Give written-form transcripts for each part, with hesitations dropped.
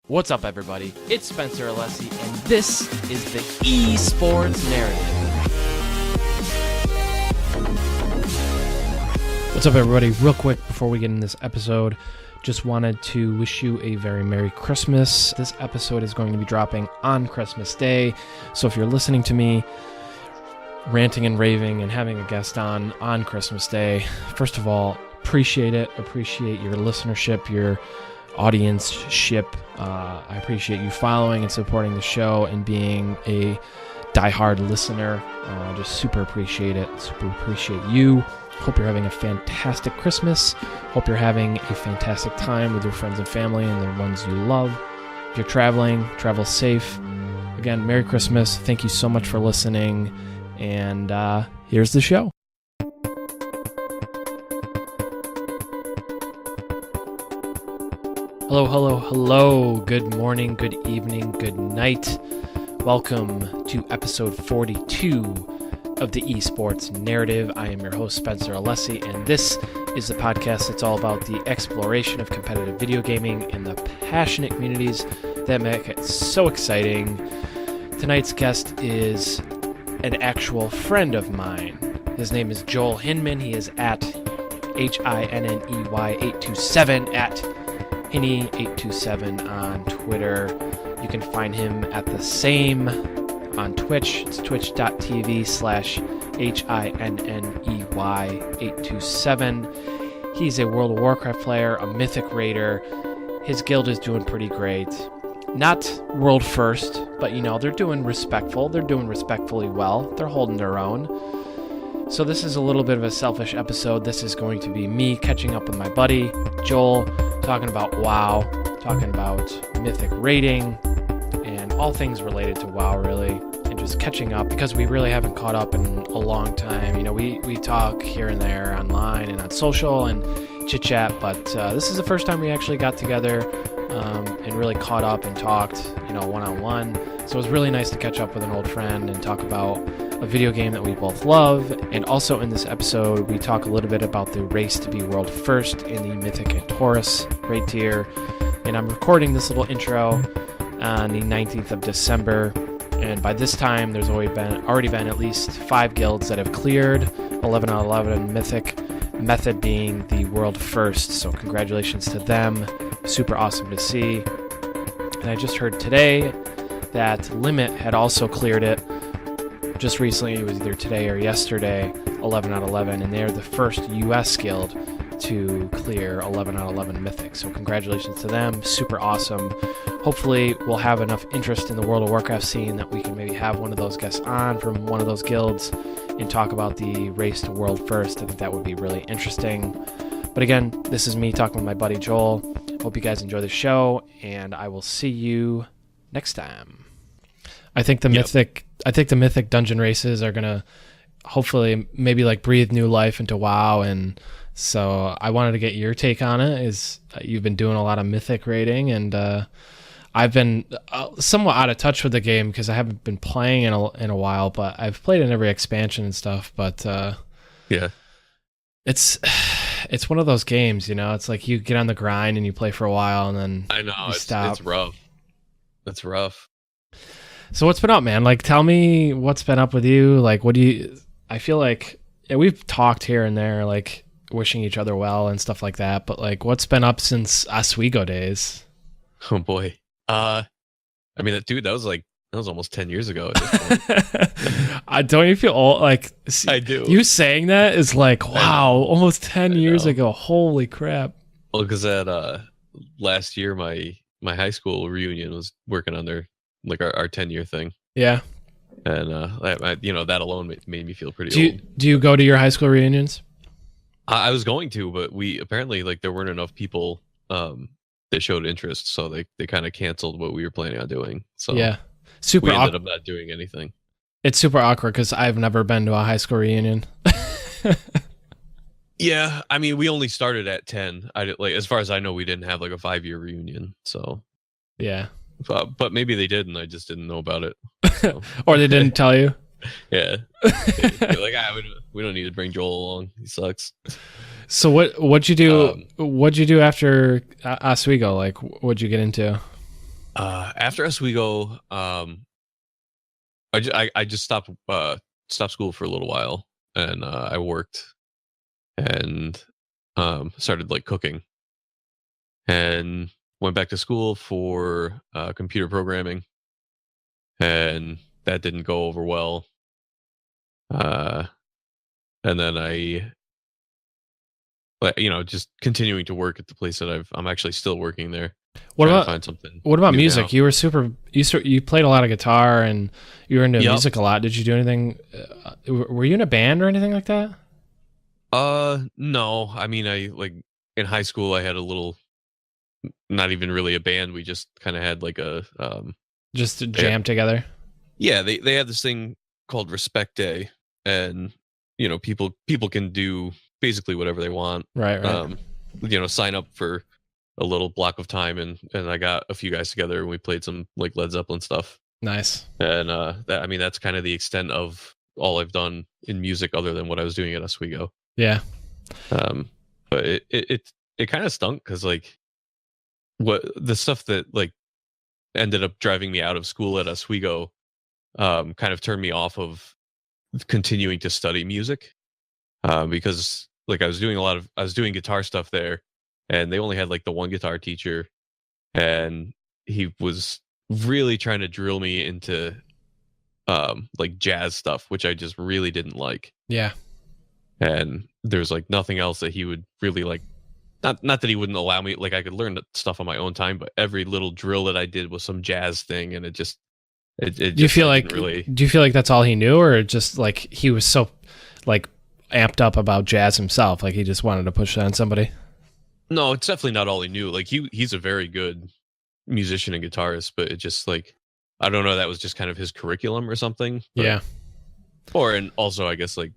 What's up, everybody? It's Spencer Alessi, and this is the Esports Narrative. What's up, everybody? Real quick, before we get in this episode, just wanted to wish you a very Merry Christmas. This episode is going to be dropping on Christmas Day, so if you're listening to me ranting and raving and having a guest on Christmas Day, first of all, appreciate it. Appreciate your listenership, your audience-ship. I appreciate you following and supporting the show and being a diehard listener. Just super appreciate it. Super appreciate you. Hope you're having a fantastic Christmas. Hope you're having a fantastic time with your friends and family and the ones you love. If you're traveling, travel safe. Again, Merry Christmas. Thank you so much for listening. And here's the show. Hello. Good morning, good evening, good night. Welcome to episode 42 of the Esports Narrative. I am your host, Spencer Alessi, and this is the podcast that's all about the exploration of competitive video gaming and the passionate communities that make it so exciting. Tonight's guest is an actual friend of mine. His name is Joel Hinman. He is at HINNEY827 at Hinny827 on Twitter. You can find him at the same on Twitch. It's twitch.tv/HINNEY827. He's a World of Warcraft player, a Mythic Raider. His guild is doing pretty great. Not world first, but they're doing respectful. They're doing respectfully well. They're holding their own. So this is a little bit of a selfish episode. This is going to be me catching up with my buddy, Joel, talking about WoW, talking about Mythic raiding, and all things related to WoW, really, and just catching up, because we really haven't caught up in a long time. We talk here and there online and on social and chit-chat, but this is the first time we actually got together and really caught up and talked, one-on-one. So it was really nice to catch up with an old friend and talk about a video game that we both love. And also in this episode, we talk a little bit about the race to be world first in the Mythic and Taurus raid tier. And I'm recording this little intro on the 19th of December. And by this time, there's already been at least 5 guilds that have cleared 11 out of 11 Mythic, method being the world first. So congratulations to them. Super awesome to see. And I just heard today that Limit had also cleared it just recently. It was either today or yesterday, 11 out of 11, and they're the first US guild to clear 11 out of 11 Mythic. So congratulations to them. Super awesome. Hopefully we'll have enough interest in the World of Warcraft scene that we can maybe have one of those guests on from one of those guilds and talk about the race to world first. I think that would be really interesting. But again, this is me talking with my buddy Joel. Hope you guys enjoy the show, and I will see you next time. I think the Mythic dungeon races are gonna hopefully maybe breathe new life into WoW, and so I wanted to get your take on it. Is you've been doing a lot of Mythic raiding, and I've been somewhat out of touch with the game because I haven't been playing in a while, but I've played in every expansion and stuff. But yeah, it's one of those games, It's like you get on the grind and you play for a while, and then I know you stop. It's rough. It's rough. So what's been up, man? Tell me what's been up with you. I feel like we've talked here and there, wishing each other well and stuff like that. But what's been up since Oswego days? Oh boy. That was almost 10 years ago at this point. Don't you feel old? I do. You saying that is wow, almost 10 years ago. Holy crap. Well, because last year my high school reunion was working on their our 10-year thing. Yeah. And that alone made me feel pretty old. Do you go to your high school reunions? I was going to, but we apparently there weren't enough people that showed interest, so they kind of canceled what we were planning on doing. So yeah, we ended up not doing anything. It's super awkward because I've never been to a high school reunion. Yeah, we only started at 10. As far as I know, we didn't have a 5-year reunion. So yeah. But maybe they did, and I just didn't know about it. So. Or they didn't tell you. Yeah. We don't need to bring Joel along. He sucks. So what'd you do? What'd you do after Oswego? What'd you get into? After Oswego, I just stopped school for a little while, and I worked and started like cooking, and went back to school for computer programming, and that didn't go over well. Uh, and then just continuing to work at the place that I'm actually still working there, What trying to about find something what about new now. music? You were super. You played a lot of guitar and you were into Yep. music a lot. Did you do anything? Were you in a band or anything like that? No. I mean, I like in high school I had a little, not even really a band. We just kind of had like a Just to they had, jam together. yeah, they had this thing called Respect Day, and people can do basically whatever they want. Right, right. Sign up for a little block of time, and I got a few guys together and we played some like Led Zeppelin stuff. Nice. And that's kind of the extent of all I've done in music other than what I was doing at Oswego. Yeah. Um, but it kind of stunk because like what the stuff that like ended up driving me out of school at Oswego kind of turned me off of continuing to study music, because like I was doing guitar stuff there, and they only had like the one guitar teacher, and he was really trying to drill me into like jazz stuff, which I just really didn't like. Yeah. And there's like nothing else that he would really like. Not that he wouldn't allow me, like I could learn stuff on my own time, but every little drill that I did was some jazz thing, and it Do you just feel like like didn't really. do you feel like that's all he knew, or just like he was so like amped up about jazz himself, like he just wanted to push that on somebody? No, it's definitely not all he knew. Like he's a very good musician and guitarist, but it just like I don't know, that was just kind of his curriculum or something. But Yeah. and also I guess like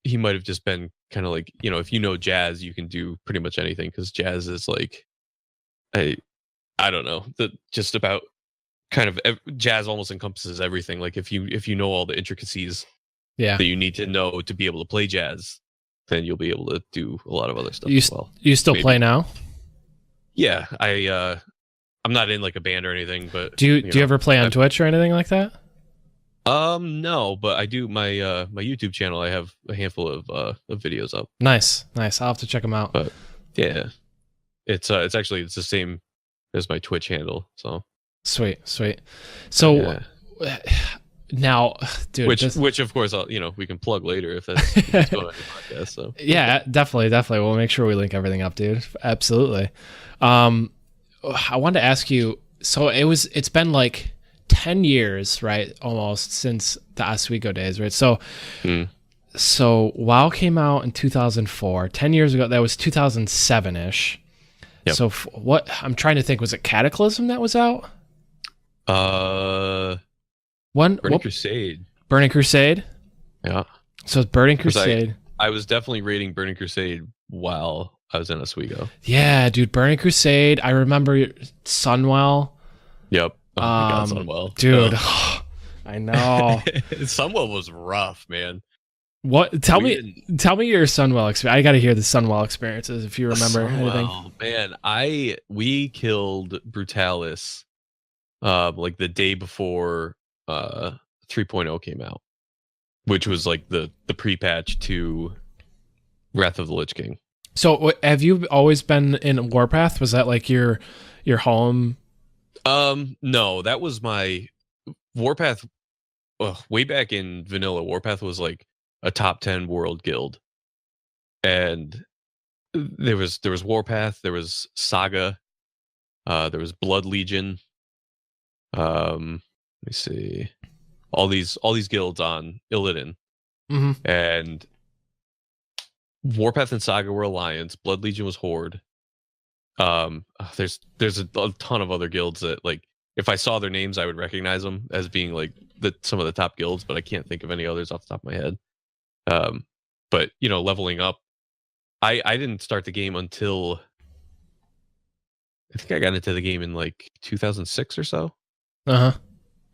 he might have just been kind of like, if you know jazz, you can do pretty much anything, because jazz is like I I don't know, that just about kind of jazz almost encompasses everything. Like if you know all the intricacies Yeah. that you need to know to be able to play jazz, then you'll be able to do a lot of other stuff You as well. you still Maybe. play now? Yeah, I'm not in like a band or anything, but Do you ever play on Twitch or anything like that? no, but I do my YouTube channel. I have a handful of videos up. Nice. Nice. I'll have to check them out. But yeah, it's actually it's the same as my Twitch handle. So Sweet. Sweet. So yeah. now, dude, Which of course we can plug later if that's going on the podcast. So yeah, definitely. We'll make sure we link everything up, dude. Absolutely. I wanted to ask you, so it's been like 10 years, right? Almost since the Oswego days, right? So WoW came out in 2004, 10 years ago. That was 2007-ish. Yep. So what I'm trying to think, was it Cataclysm that was out? Burning Crusade. Burning Crusade? Yeah. So it's Burning Crusade. I was definitely raiding Burning Crusade while I was in Oswego. Yeah, dude, Burning Crusade. I remember Sunwell. Yep. Oh my God, Sunwell. Dude, I know. Sunwell was rough, man. What? Tell me your Sunwell experience. I got to hear the Sunwell experiences if you remember anything. Oh man, we killed Brutalis like the day before 3.0 came out, which was like the pre-patch to Wrath of the Lich King. So have you always been in Warpath? Was that like your home? No, that was my Warpath. Way back in vanilla, Warpath was like a top 10 world guild, and there was Warpath, there was Saga, there was Blood Legion. Let me see, all these guilds on Illidan, and Warpath and Saga were Alliance, Blood Legion was Horde. There's a ton of other guilds that, like, if I saw their names, I would recognize them as being like some of the top guilds, but I can't think of any others off the top of my head. But leveling up, I didn't start the game until I think I got into the game in like 2006 or so.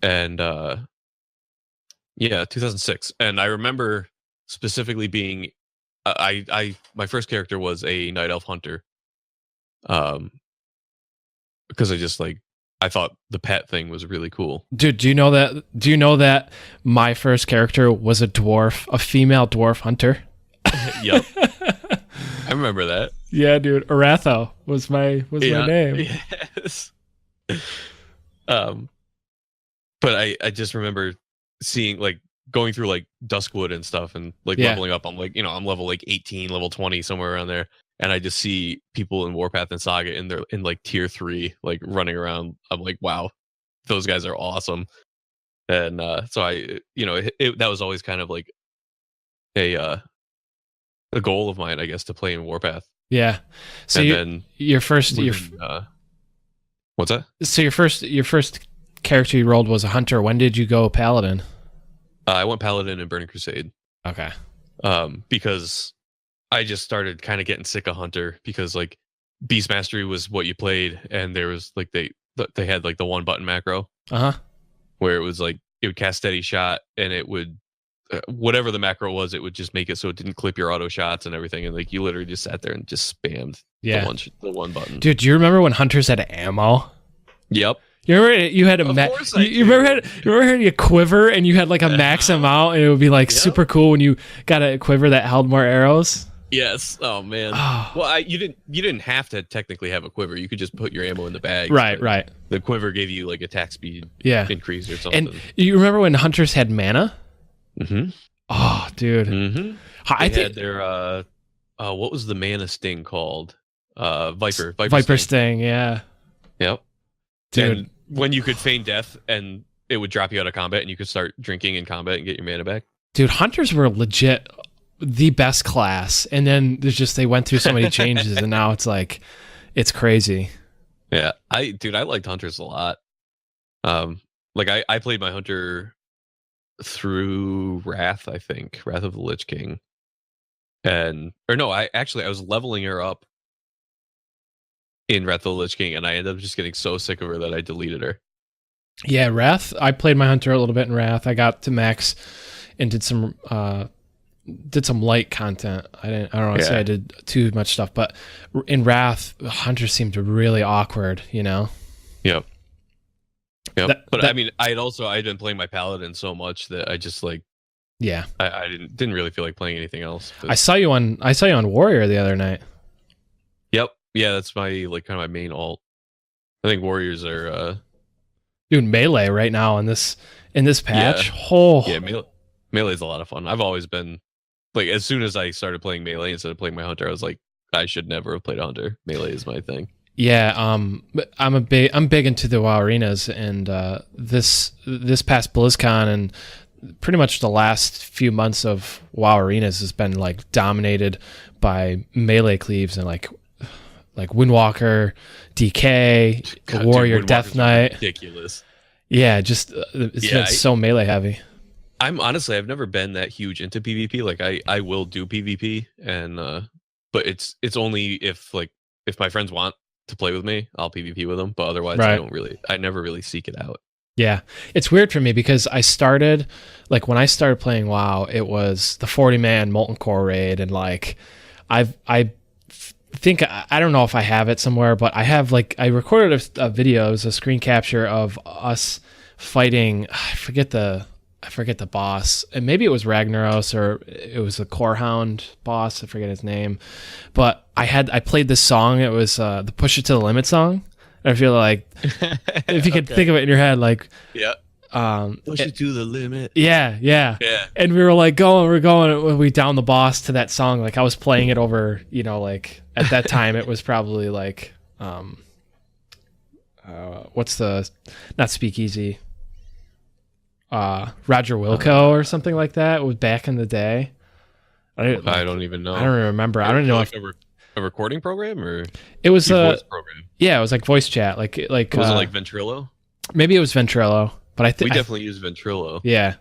And yeah, 2006. And I remember specifically being my first character was a Night Elf Hunter. Because I just like I thought the pet thing was really cool. Dude, do you know that? Do you know that my first character was a dwarf, a female dwarf hunter? Yep, I remember that. Yeah, dude. Aratho was my name. Yes. But I just remember seeing like going through like Duskwood and stuff and like leveling up. I'm like, I'm level like 18, level 20, somewhere around there. And I just see people in Warpath and Saga in like tier 3, like running around. I'm like, wow, those guys are awesome. And so I, that was always kind of like a goal of mine, I guess, to play in Warpath. Yeah. So then your first, what's that? So your first character you rolled was a hunter. When did you go paladin? I went paladin and Burning Crusade. Okay. Because I just started kind of getting sick of hunter, because like Beast Mastery was what you played, and there was like they had like the one button macro. Where it was like it would cast steady shot, and it would whatever the macro was, it would just make it so it didn't clip your auto shots and everything, and like you literally just sat there and just spammed the one button. Dude, do you remember when hunters had ammo? Yep. You remember you had a you remember having a quiver, and you had like a max amount, and it would be like super cool when you got a quiver that held more arrows. Yes. Oh man. Well, you didn't have to technically have a quiver. You could just put your ammo in the bag. Right. The quiver gave you like attack speed increase or something. And you remember when hunters had mana? Mm-hmm. Oh, dude. Mm-hmm. I think their what was the mana sting called? Viper sting. Yeah. Yep. Dude. And when you could feign death and it would drop you out of combat, and you could start drinking in combat and get your mana back. Dude, hunters were legit the best class, and then they went through so many changes, and now it's like it's crazy. Yeah, I liked hunters a lot. Like I played my hunter through Wrath, I think, Wrath of the Lich King, I was leveling her up in Wrath of the Lich King, and I ended up just getting so sick of her that I deleted her. Yeah, Wrath. I played my hunter a little bit in Wrath. I got to max and did some light content. I don't want to say I did too much stuff, but in Wrath, hunters seemed really awkward. Yep. But I mean, I had been playing my paladin so much that I just like, I didn't really feel like playing anything else. But... I saw you on Warrior the other night. Yep. Yeah, that's my like kind of my main alt. I think Warriors are doing melee right now in this patch. Melee's a lot of fun. I've always been like, as soon as I started playing melee instead of playing my hunter, I was like, I should never have played a hunter. Melee is my thing. Yeah, I'm big into the WoW arenas, and this past BlizzCon and pretty much the last few months of WoW arenas has been like dominated by melee cleaves and like Windwalker, DK, Warrior, Death Knight. Ridiculous. Yeah, just it's been so melee heavy. I've never been that huge into PvP. Like I will do PvP, and but it's only if my friends want to play with me, I'll PvP with them. But otherwise, I never really seek it out. Yeah, it's weird for me because I started when I started playing WoW, it was the 40-man Molten Core raid, and like I think I don't know if I have it somewhere, but I have I recorded a video, it was a screen capture of us fighting. I forget the boss, and maybe it was Ragnaros or it was the Corehound boss. I forget his name, but I played this song. It was the Push It to the Limit song. I feel like if you could think of it in your head, push it to the limit. Yeah. And we were going. We downed the boss to that song. Like I was playing it over. At that time, it was probably what's the not Speakeasy. Roger Wilco or something like that. It was back in the day. I don't even know. I don't remember. I don't know if a recording program or it was a voice program. Yeah, it was like voice chat. Was it like Ventrilo? Maybe it was Ventrilo, but I think we definitely use Ventrilo. Yeah,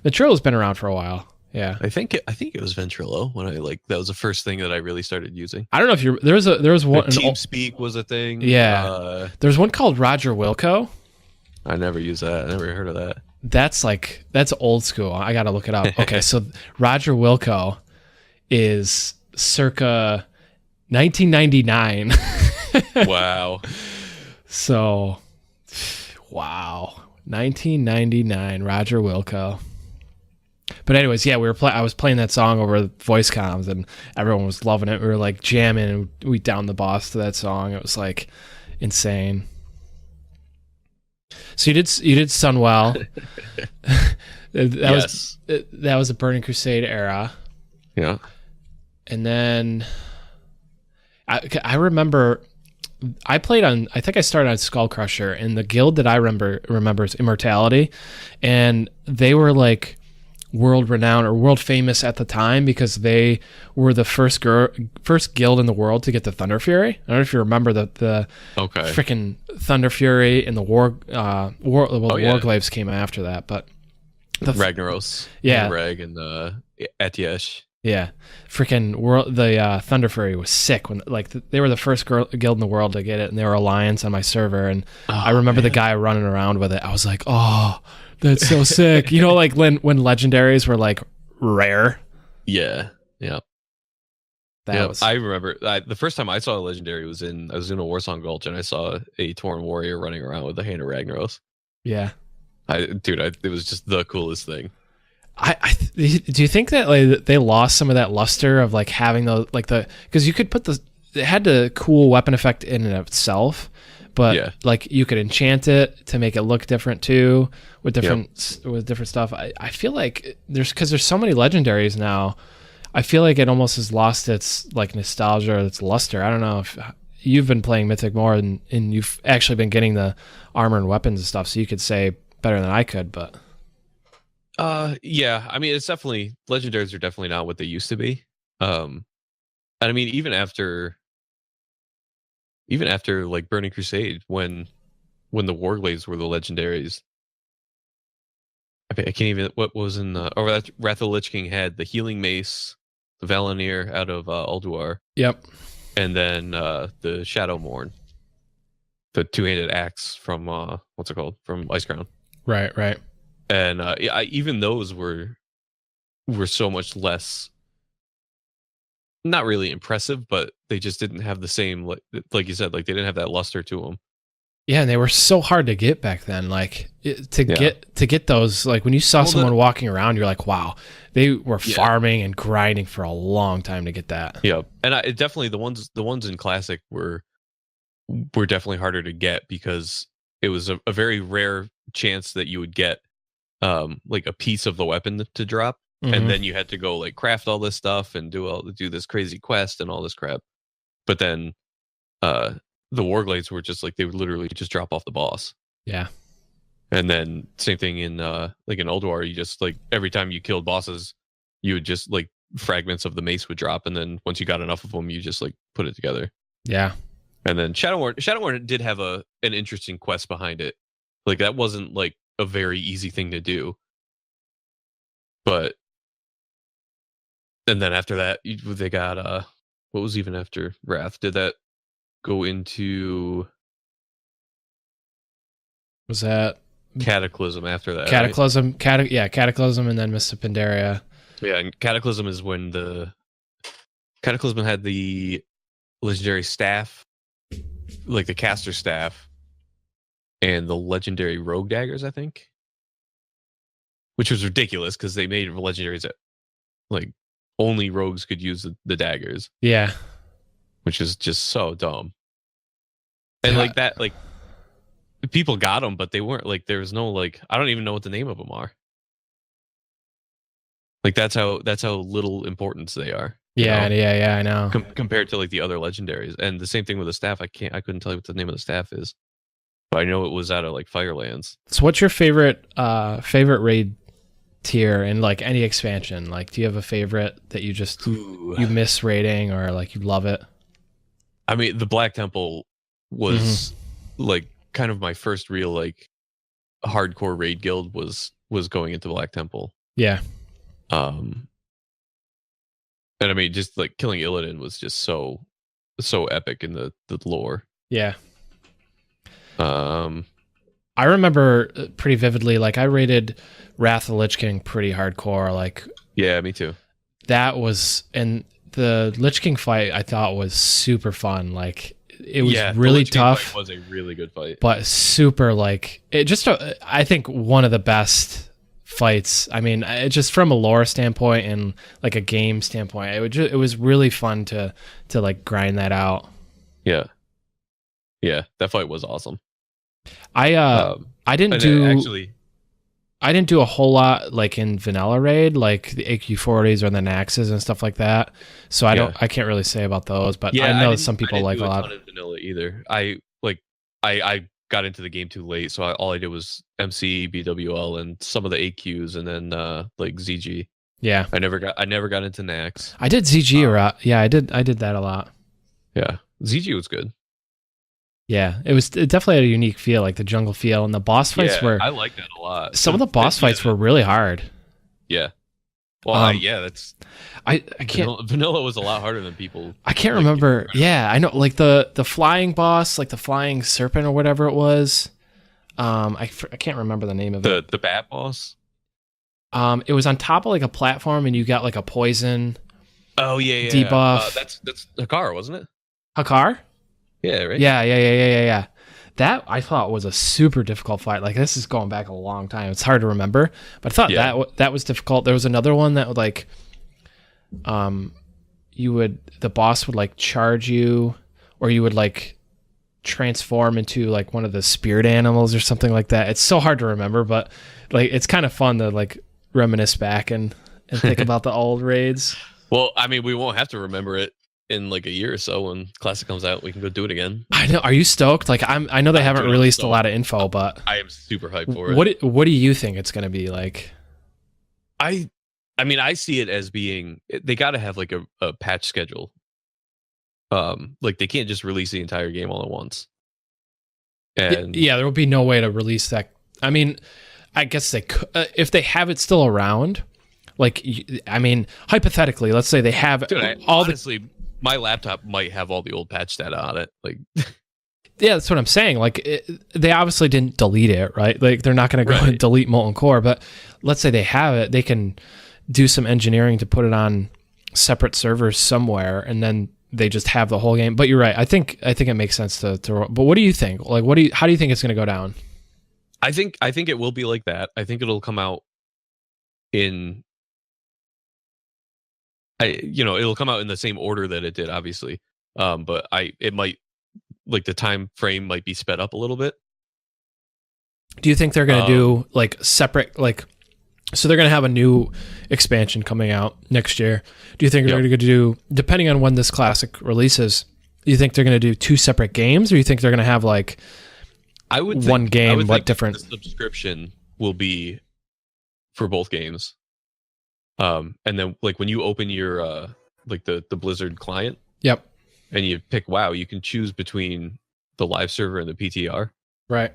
Ventrilo's been around for a while. Yeah, I think it was Ventrilo when that was the first thing that I really started using. I don't know if there was one. TeamSpeak was a thing. Yeah, there's one called Roger Wilco. I never used that. I never heard of that. That's old school. I gotta look it up. Okay, so Roger Wilco is circa 1999. Wow. So Wow. 1999, Roger Wilco. But anyways, yeah, I was playing that song over voice comms, and everyone was loving it. We were like jamming, and we downed the boss to that song. It was like insane. So you did Sunwell. That was a Burning Crusade era. Yeah. And then I remember I think I started on Skull Crusher, and the guild that I remember is Immortality, and they were like world renowned or world famous at the time because they were the first guild in the world to get the Thunder Fury. I don't know if you remember the freaking Thunder Fury and the Warglaives came after that, but the Ragnaros, Rag, and Atiesh. Yeah, freaking the Thunder Fury was sick when they were the first guild in the world to get it, and they were Alliance on my server, and I remember the guy running around with it. I was like, oh, that's so sick. You know, like when legendaries were like rare. Yeah. I remember the first time I saw a legendary I was in a Warsong Gulch, and I saw a Tauren warrior running around with the Hand of Ragnaros. Yeah, it was just the coolest thing. Do you think that like they lost some of that luster of like having because you could it had the cool weapon effect in and of itself, but like you could enchant it to make it look different too with different stuff. I feel like there's so many legendaries now. I feel like it almost has lost its like nostalgia or its luster. I don't know if you've been playing Mythic more and you've actually been getting the armor and weapons and stuff, so you could say better than I could, but. Yeah, I mean, it's definitely legendaries are definitely not what they used to be. And I mean, even after like Burning Crusade, when the Warglaives were the legendaries, I can't even what was in Wrath of the Lich King had the healing mace, the Valonir out of Ulduar. Yep. And then the Shadow Morn, the two-handed axe from what's it called, from Icecrown. Right. And even those were so much less, not really impressive, but they just didn't have the same, like you said, like they didn't have that luster to them. Yeah, and they were so hard to get back then. Like to get those, like when you saw someone walking around, you're like, wow, they were farming and grinding for a long time to get that. Yeah, and it definitely the ones in Classic were definitely harder to get because it was a very rare chance that you would get like a piece of the weapon to drop, and then you had to go like craft all this stuff and do this crazy quest and all this crap. But then the Warglaives were just like they would literally just drop off the boss. Yeah. And then same thing in like in Ulduar, you just like every time you killed bosses, you would just like fragments of the mace would drop, and then once you got enough of them, you just like put it together. Yeah. And then Shadowborn did have an interesting quest behind it. Like that wasn't like a very easy thing to do, but and then after that they got what was even after Wrath? Did that go into was that Cataclysm after that? Cataclysm, right? Cataclysm, and then Mists of Pandaria. Yeah, and Cataclysm is when the Cataclysm had the legendary staff, like the caster staff, and the legendary rogue daggers, I think, which was ridiculous because they made legendaries that like only rogues could use the daggers. Yeah, which is just so dumb. And like that, like people got them, but they weren't like there was no like I don't even know what the name of them are. Like that's how little importance they are. Yeah, I know. Compared to like the other legendaries, and the same thing with the staff. I couldn't tell you what the name of the staff is. But I know it was out of like Firelands. So what's your favorite raid tier in like any expansion? Like do you have a favorite that you just you miss raiding or like you love it? I mean, the Black Temple was like kind of my first real like hardcore raid guild was going into Black Temple. Yeah. And I mean just like killing Illidan was just so epic in the lore. Yeah. I remember pretty vividly, like I rated Wrath of the Lich King pretty hardcore. Like, yeah, me too. That was, and the Lich King fight I thought was super fun. Like it was Yeah, the really Lich King tough, fight was a really good fight. but super like it. Just I think one of the best fights. I mean, just from a lore standpoint and like a game standpoint, it was really fun to like grind that out. Yeah, yeah, that fight was awesome. I didn't do a whole lot like in vanilla raid, like the AQ40s or the Naxes and stuff like that. So I can't really say about those, but I know some people like a lot. I didn't do a ton of vanilla either. I got into the game too late, so all I did was MC, BWL, and some of the AQs, and then like ZG. Yeah, I never got into Nax. I did ZG a lot. Yeah, I did that a lot. Yeah, ZG was good. Yeah, it definitely had a unique feel, like the jungle feel, and the boss fights were. I like that a lot. Some of the boss fights were really hard. Yeah. Well, that's. I can't. Vanilla was a lot harder than people. I can't remember. Yeah, I know, like the flying boss, like the flying serpent or whatever it was. I can't remember the name of it. The bat boss. It was on top of like a platform, and you got like a poison. Oh yeah. Debuff. That's Hakar, wasn't it? Hakar. Yeah, right. Yeah. That I thought was a super difficult fight. Like this is going back a long time. It's hard to remember, but I thought that was difficult. There was another one that would like, the boss would like charge you, or you would like transform into like one of the spirit animals or something like that. It's so hard to remember, but like it's kind of fun to like reminisce back and think about the old raids. Well, I mean, we won't have to remember it in like a year or so when Classic comes out. We can go do it again. I know. Are you stoked? Like I know they haven't released a lot of info, but I am super hyped for it. What do you think it's going to be like? I mean, I see it as being, they got to have like a patch schedule. Like they can't just release the entire game all at once. And yeah, there will be no way to release that. I mean, I guess they could, if they have it still around. Like, I mean, hypothetically, let's say they have honestly, my laptop might have all the old patch data on it. Like, yeah, that's what I'm saying. Like, they obviously didn't delete it, right? Like, they're not going to go and delete Molten Core. But let's say they have it, they can do some engineering to put it on separate servers somewhere, and then they just have the whole game. But you're right. I think it makes sense to. But what do you think? Like, how do you think it's going to go down? I think it will be like that. I think it'll come out in. It'll come out in the same order that it did, obviously. But it might, like the time frame might be sped up a little bit. Do you think they're going to do like separate, like, so they're going to have a new expansion coming out next year? Do you think they're going to do, depending on when this Classic releases, do you think they're going to do two separate games, or you think they're going to have like one game, but different? The subscription will be for both games. And then like when you open your like the Blizzard client, yep, and you pick WoW, you can choose between the live server and the PTR. Right.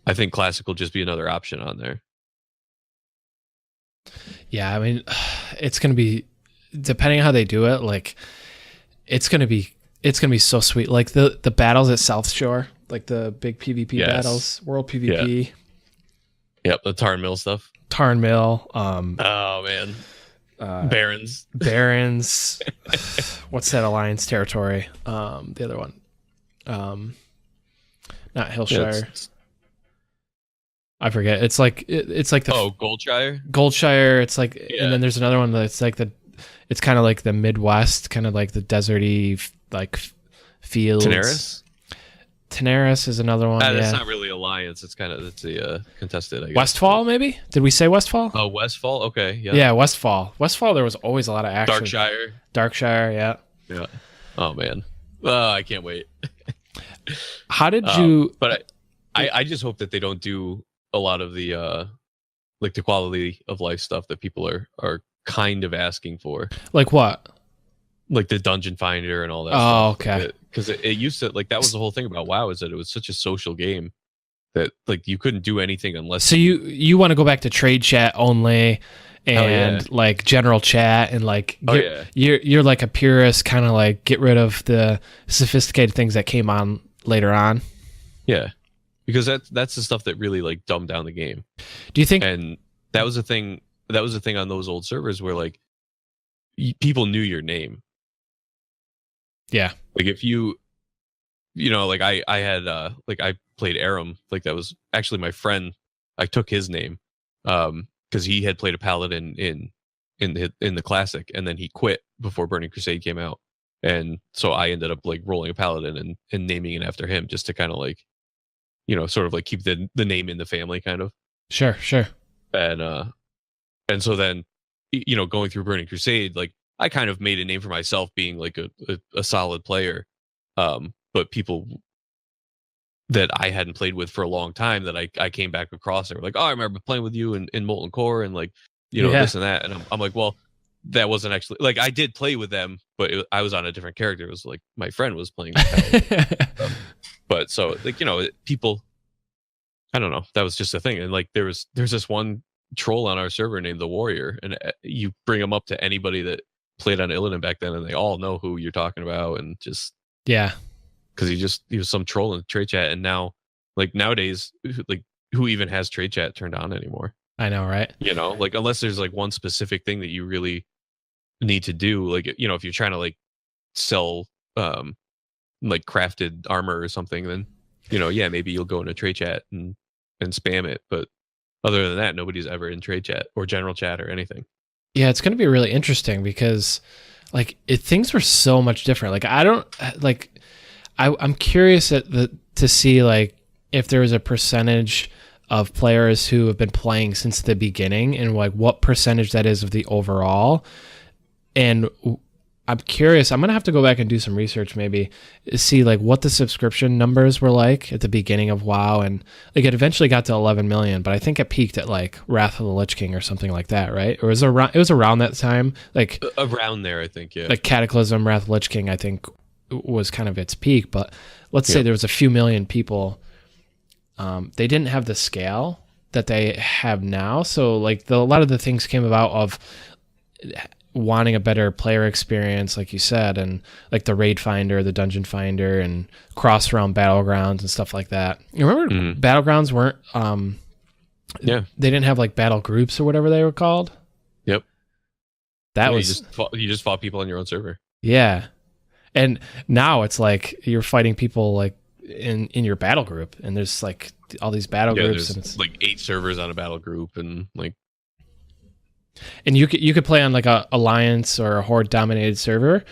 I think Classic will just be another option on there. Yeah, I mean, it's gonna be, depending on how they do it, like it's gonna be so sweet. Like the battles at South Shore, like the big PvP battles, World PvP. Yeah. Yep, the Tarn Mill stuff. Tarn Mill. Oh man. Barons. What's that Alliance territory? The other one. Not Hillshire. I forget. It's like the Goldshire. Goldshire. It's like, and then there's another one that's like it's kind of like the Midwest, kind of like the deserty like fields. Tanaris is another one. That's not really Alliance. It's a contested, I guess. Westfall, maybe? Did we say Westfall? Oh, Westfall? Okay, yeah. Yeah, Westfall. Westfall, there was always a lot of action. Darkshire, yeah. Yeah. Oh, man. I can't wait. How did you... But I just hope that they don't do a lot of the like the quality of life stuff that people are kind of asking for. Like what? Like the dungeon finder and all that stuff. Okay. Because it used to, like, that was the whole thing about WoW, is that it was such a social game that like you couldn't do anything unless. So you want to go back to trade chat only, and like general chat, and like you're like a purist, kind of like get rid of the sophisticated things that came on later on. Yeah, because that's the stuff that really like dumbed down the game. Do you think? And that was the thing. That was the thing on those old servers where like people knew your name. Yeah. Like if you like I had like I played Aram, like that was actually my friend. I took his name because he had played a paladin in the classic, and then he quit before Burning Crusade came out, and so I ended up like rolling a paladin and naming it after him, just to kind of like, sort of like keep the name in the family, kind of. Sure. And so then, going through Burning Crusade, like I kind of made a name for myself being like a solid player, but people that I hadn't played with for a long time that I came back across, they were like, oh, I remember playing with you in Molten Core, and like, this and that. And I'm like, well, that wasn't actually, like, I did play with them, but I was on a different character. It was like my friend was playing. But so, like, people, I don't know, that was just a thing. And like, there's this one troll on our server named the Warrior, and you bring him up to anybody that played on Illidan back then, and they all know who you're talking about. And just, Yeah. because he was some troll in the trade chat, and now, like, nowadays, like, who even has trade chat turned on anymore? I know, right? Like, unless there's like one specific thing that you really need to do, like, if you're trying to like sell like crafted armor or something, then yeah, maybe you'll go into trade chat and spam it. But other than that, nobody's ever in trade chat or general chat or anything. Yeah, it's going to be really interesting because like things were so much different. Like I don't like I'm curious to see like if there was a percentage of players who have been playing since the beginning and like what percentage that is of the overall. And I'm curious, I'm going to have to go back and do some research, maybe see like what the subscription numbers were like at the beginning of WoW. And like it eventually got to 11 million, but I think it peaked at like Wrath of the Lich King or something like that, right? Or it was around that time, like around there, I think. Yeah, like Cataclysm, Wrath of the Lich King, I think was kind of its peak. But let's say there was a few million people. They didn't have the scale that they have now. So like a lot of the things came about of wanting a better player experience, like you said, and like the raid finder, the dungeon finder, and cross realm battlegrounds and stuff like that. You remember battlegrounds weren't they didn't have like battle groups or whatever they were called. Yep. That you just fought people on your own server. Yeah. And now it's like you're fighting people like in your battle group, and there's like all these battle groups, and it's like 8 servers on a battle group, and like, and you could play on like a alliance or a horde dominated server,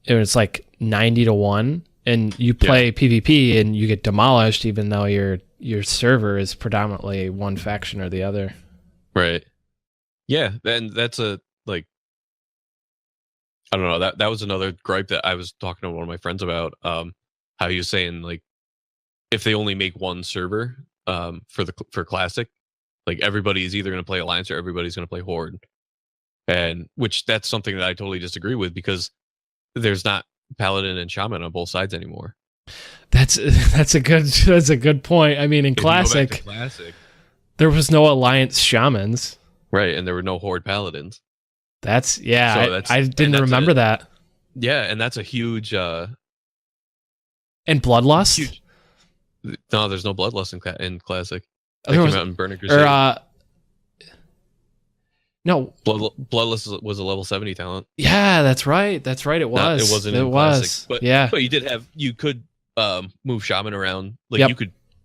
and it's like 90-1, and you play PvP and you get demolished even though your server is predominantly one faction or the other. Right. Yeah, and that's a like, I don't know, that was another gripe that I was talking to one of my friends about, how he was saying like if they only make one server for classic, like everybody's either going to play alliance or everybody's going to play horde, and which that's something that I totally disagree with, because there's not paladin and shaman on both sides anymore. That's a good point. I mean, in classic there was no alliance shamans, right? And there were no horde paladins. I didn't remember that. Yeah, and that's a huge and bloodlust. Huge. No, there's no bloodlust in classic. That came out in Burning Crusade. No, bloodlust was a level 70 talent. Yeah, that's right. It was. It wasn't. It was. Classic, but you could move shaman around. Like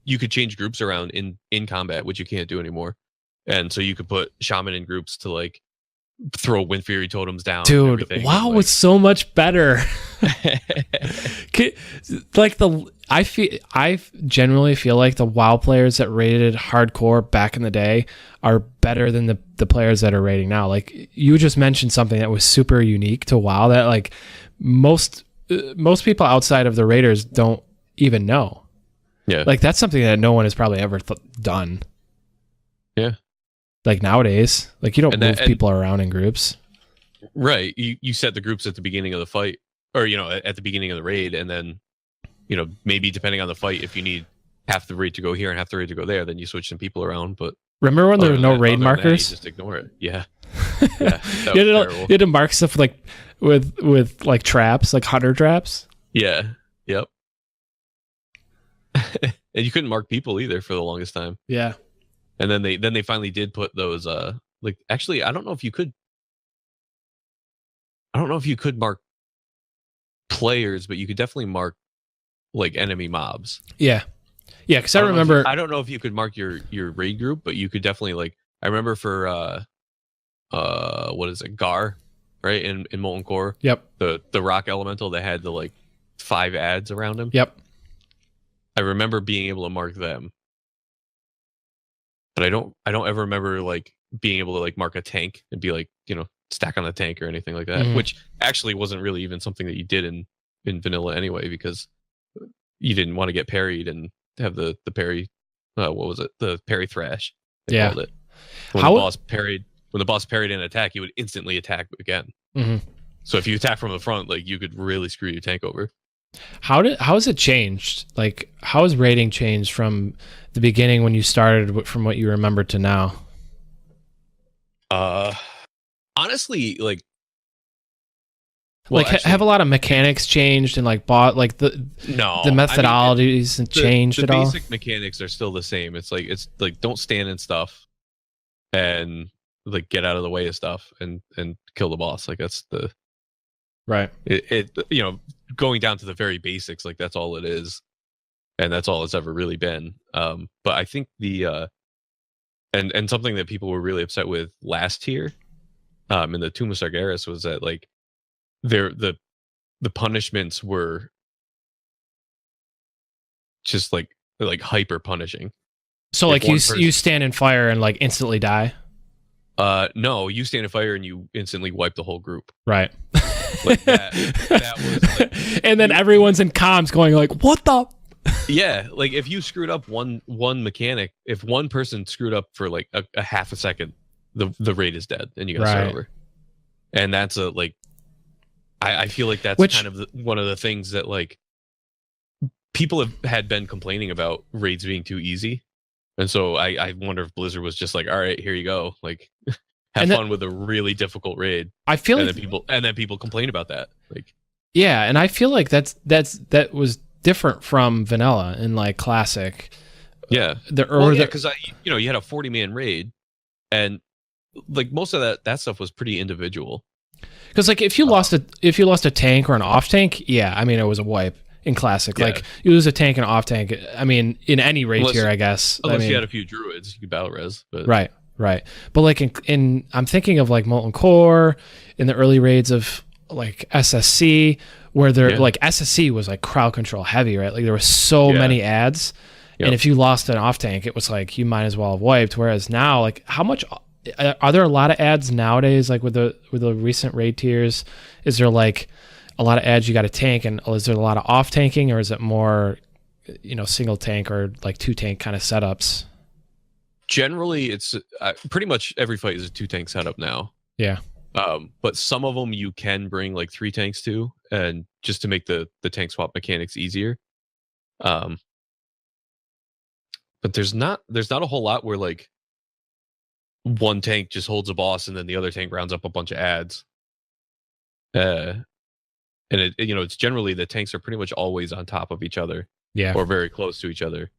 you could change groups around in combat, which you can't do anymore. And so you could put shaman in groups to like throw Wind Fury totems down. Dude, WoW was so much better. Like I generally feel like the WoW players that rated hardcore back in the day are better than the players that are rating now. Like you just mentioned something that was super unique to WoW that like most people outside of the raiders don't even know. Yeah, like that's something that no one has probably ever done. Yeah. Like nowadays, like you don't move people around in groups. Right. You set the groups at the beginning of the fight, or, at the beginning of the raid. And then, maybe depending on the fight, if you need half the raid to go here and half the raid to go there, then you switch some people around. But remember when there were no raid markers? Just ignore it. Yeah. You had to mark stuff like with like traps, like hunter traps. Yeah. Yep. And you couldn't mark people either for the longest time. Yeah. And then they finally did put those like, actually I don't know if you could mark players, but you could definitely mark like enemy mobs. Yeah. Yeah, because I remember. I don't know if you could mark your raid group, but you could definitely like. I remember for what is it, Gar, right in Molten Core. Yep. The rock elemental that had the like 5 ads around him. Yep. I remember being able to mark them, but I don't ever remember like being able to like mark a tank and be like, you know, stack on the tank or anything like that, which actually wasn't really even something that you did in vanilla anyway, because you didn't want to get parried and have the parry. What was it? The parry thrash. They called it. When the boss parried an attack, he would instantly attack again. So if you attack from the front, like you could really screw your tank over. How has it changed? Like, how has raiding changed from the beginning when you started, from what you remember to now? Honestly, like, have a lot of mechanics changed and like the methodologies changed at all? The basic mechanics are still the same. It's like don't stand in stuff and like get out of the way of stuff and kill the boss. Like that's the right. It you know, going down to the very basics, like that's all it is, and that's all it's ever really been. But I think the and something that people were really upset with last year, in the Tomb of Sargeras, was that like the punishments were just like hyper punishing. So like you stand in fire and like instantly die. No, you stand in fire and you instantly wipe the whole group. Right. Like that was like, and then everyone's in comms going like, what the? Yeah, like if you screwed up one mechanic, if one person screwed up for like a half a second, the raid is dead and you gotta start over. And that's a like, I feel like that's kind of one of the things that like people had been complaining about raids being too easy. And so I wonder if Blizzard was just like, all right, here you go. Like have fun with a really difficult raid. I feel and then people complain about that. Like, yeah, and I feel like that was different from vanilla and like classic. Yeah. Because you had a 40-man raid, and like most of that stuff was pretty individual. Because like if you lost a tank or an off tank, yeah, I mean it was a wipe. In classic, like you lose a tank and off tank. I mean, in any raid tier, I guess. Unless you had a few druids, you could battle res. But. Right. But like in I'm thinking of like Molten Core in the early raids of like SSC, where they're like SSC was like crowd control heavy, right? Like there were so many ads, and if you lost an off tank, it was like you might as well have wiped. Whereas now, like how much are there a lot of ads nowadays? Like with the recent raid tiers, is there like a lot of ads you got to tank, and is there a lot of off tanking, or is it more, single tank or like 2 tank kind of setups? Generally, it's pretty much every fight is a 2 tank setup now. Yeah. But some of them you can bring like 3 tanks to, and just to make the tank swap mechanics easier. But there's not a whole lot where like one tank just holds a boss and then the other tank rounds up a bunch of ads. And it's generally the tanks are pretty much always on top of each other, or very close to each other.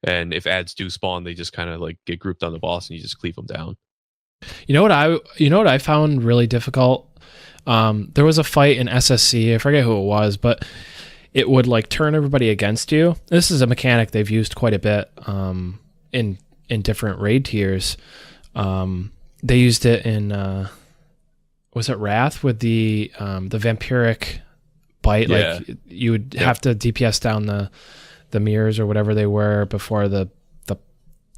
And if ads do spawn, they just kind of like get grouped on the boss, and you just cleave them down. You know what I found really difficult? There was a fight in SSC. I forget who it was, but it would like turn everybody against you. This is a mechanic they've used quite a bit in different raid tiers. They used it in was it Wrath with the vampiric bite? Yeah. Like you would have to DPS down the mirrors or whatever they were before the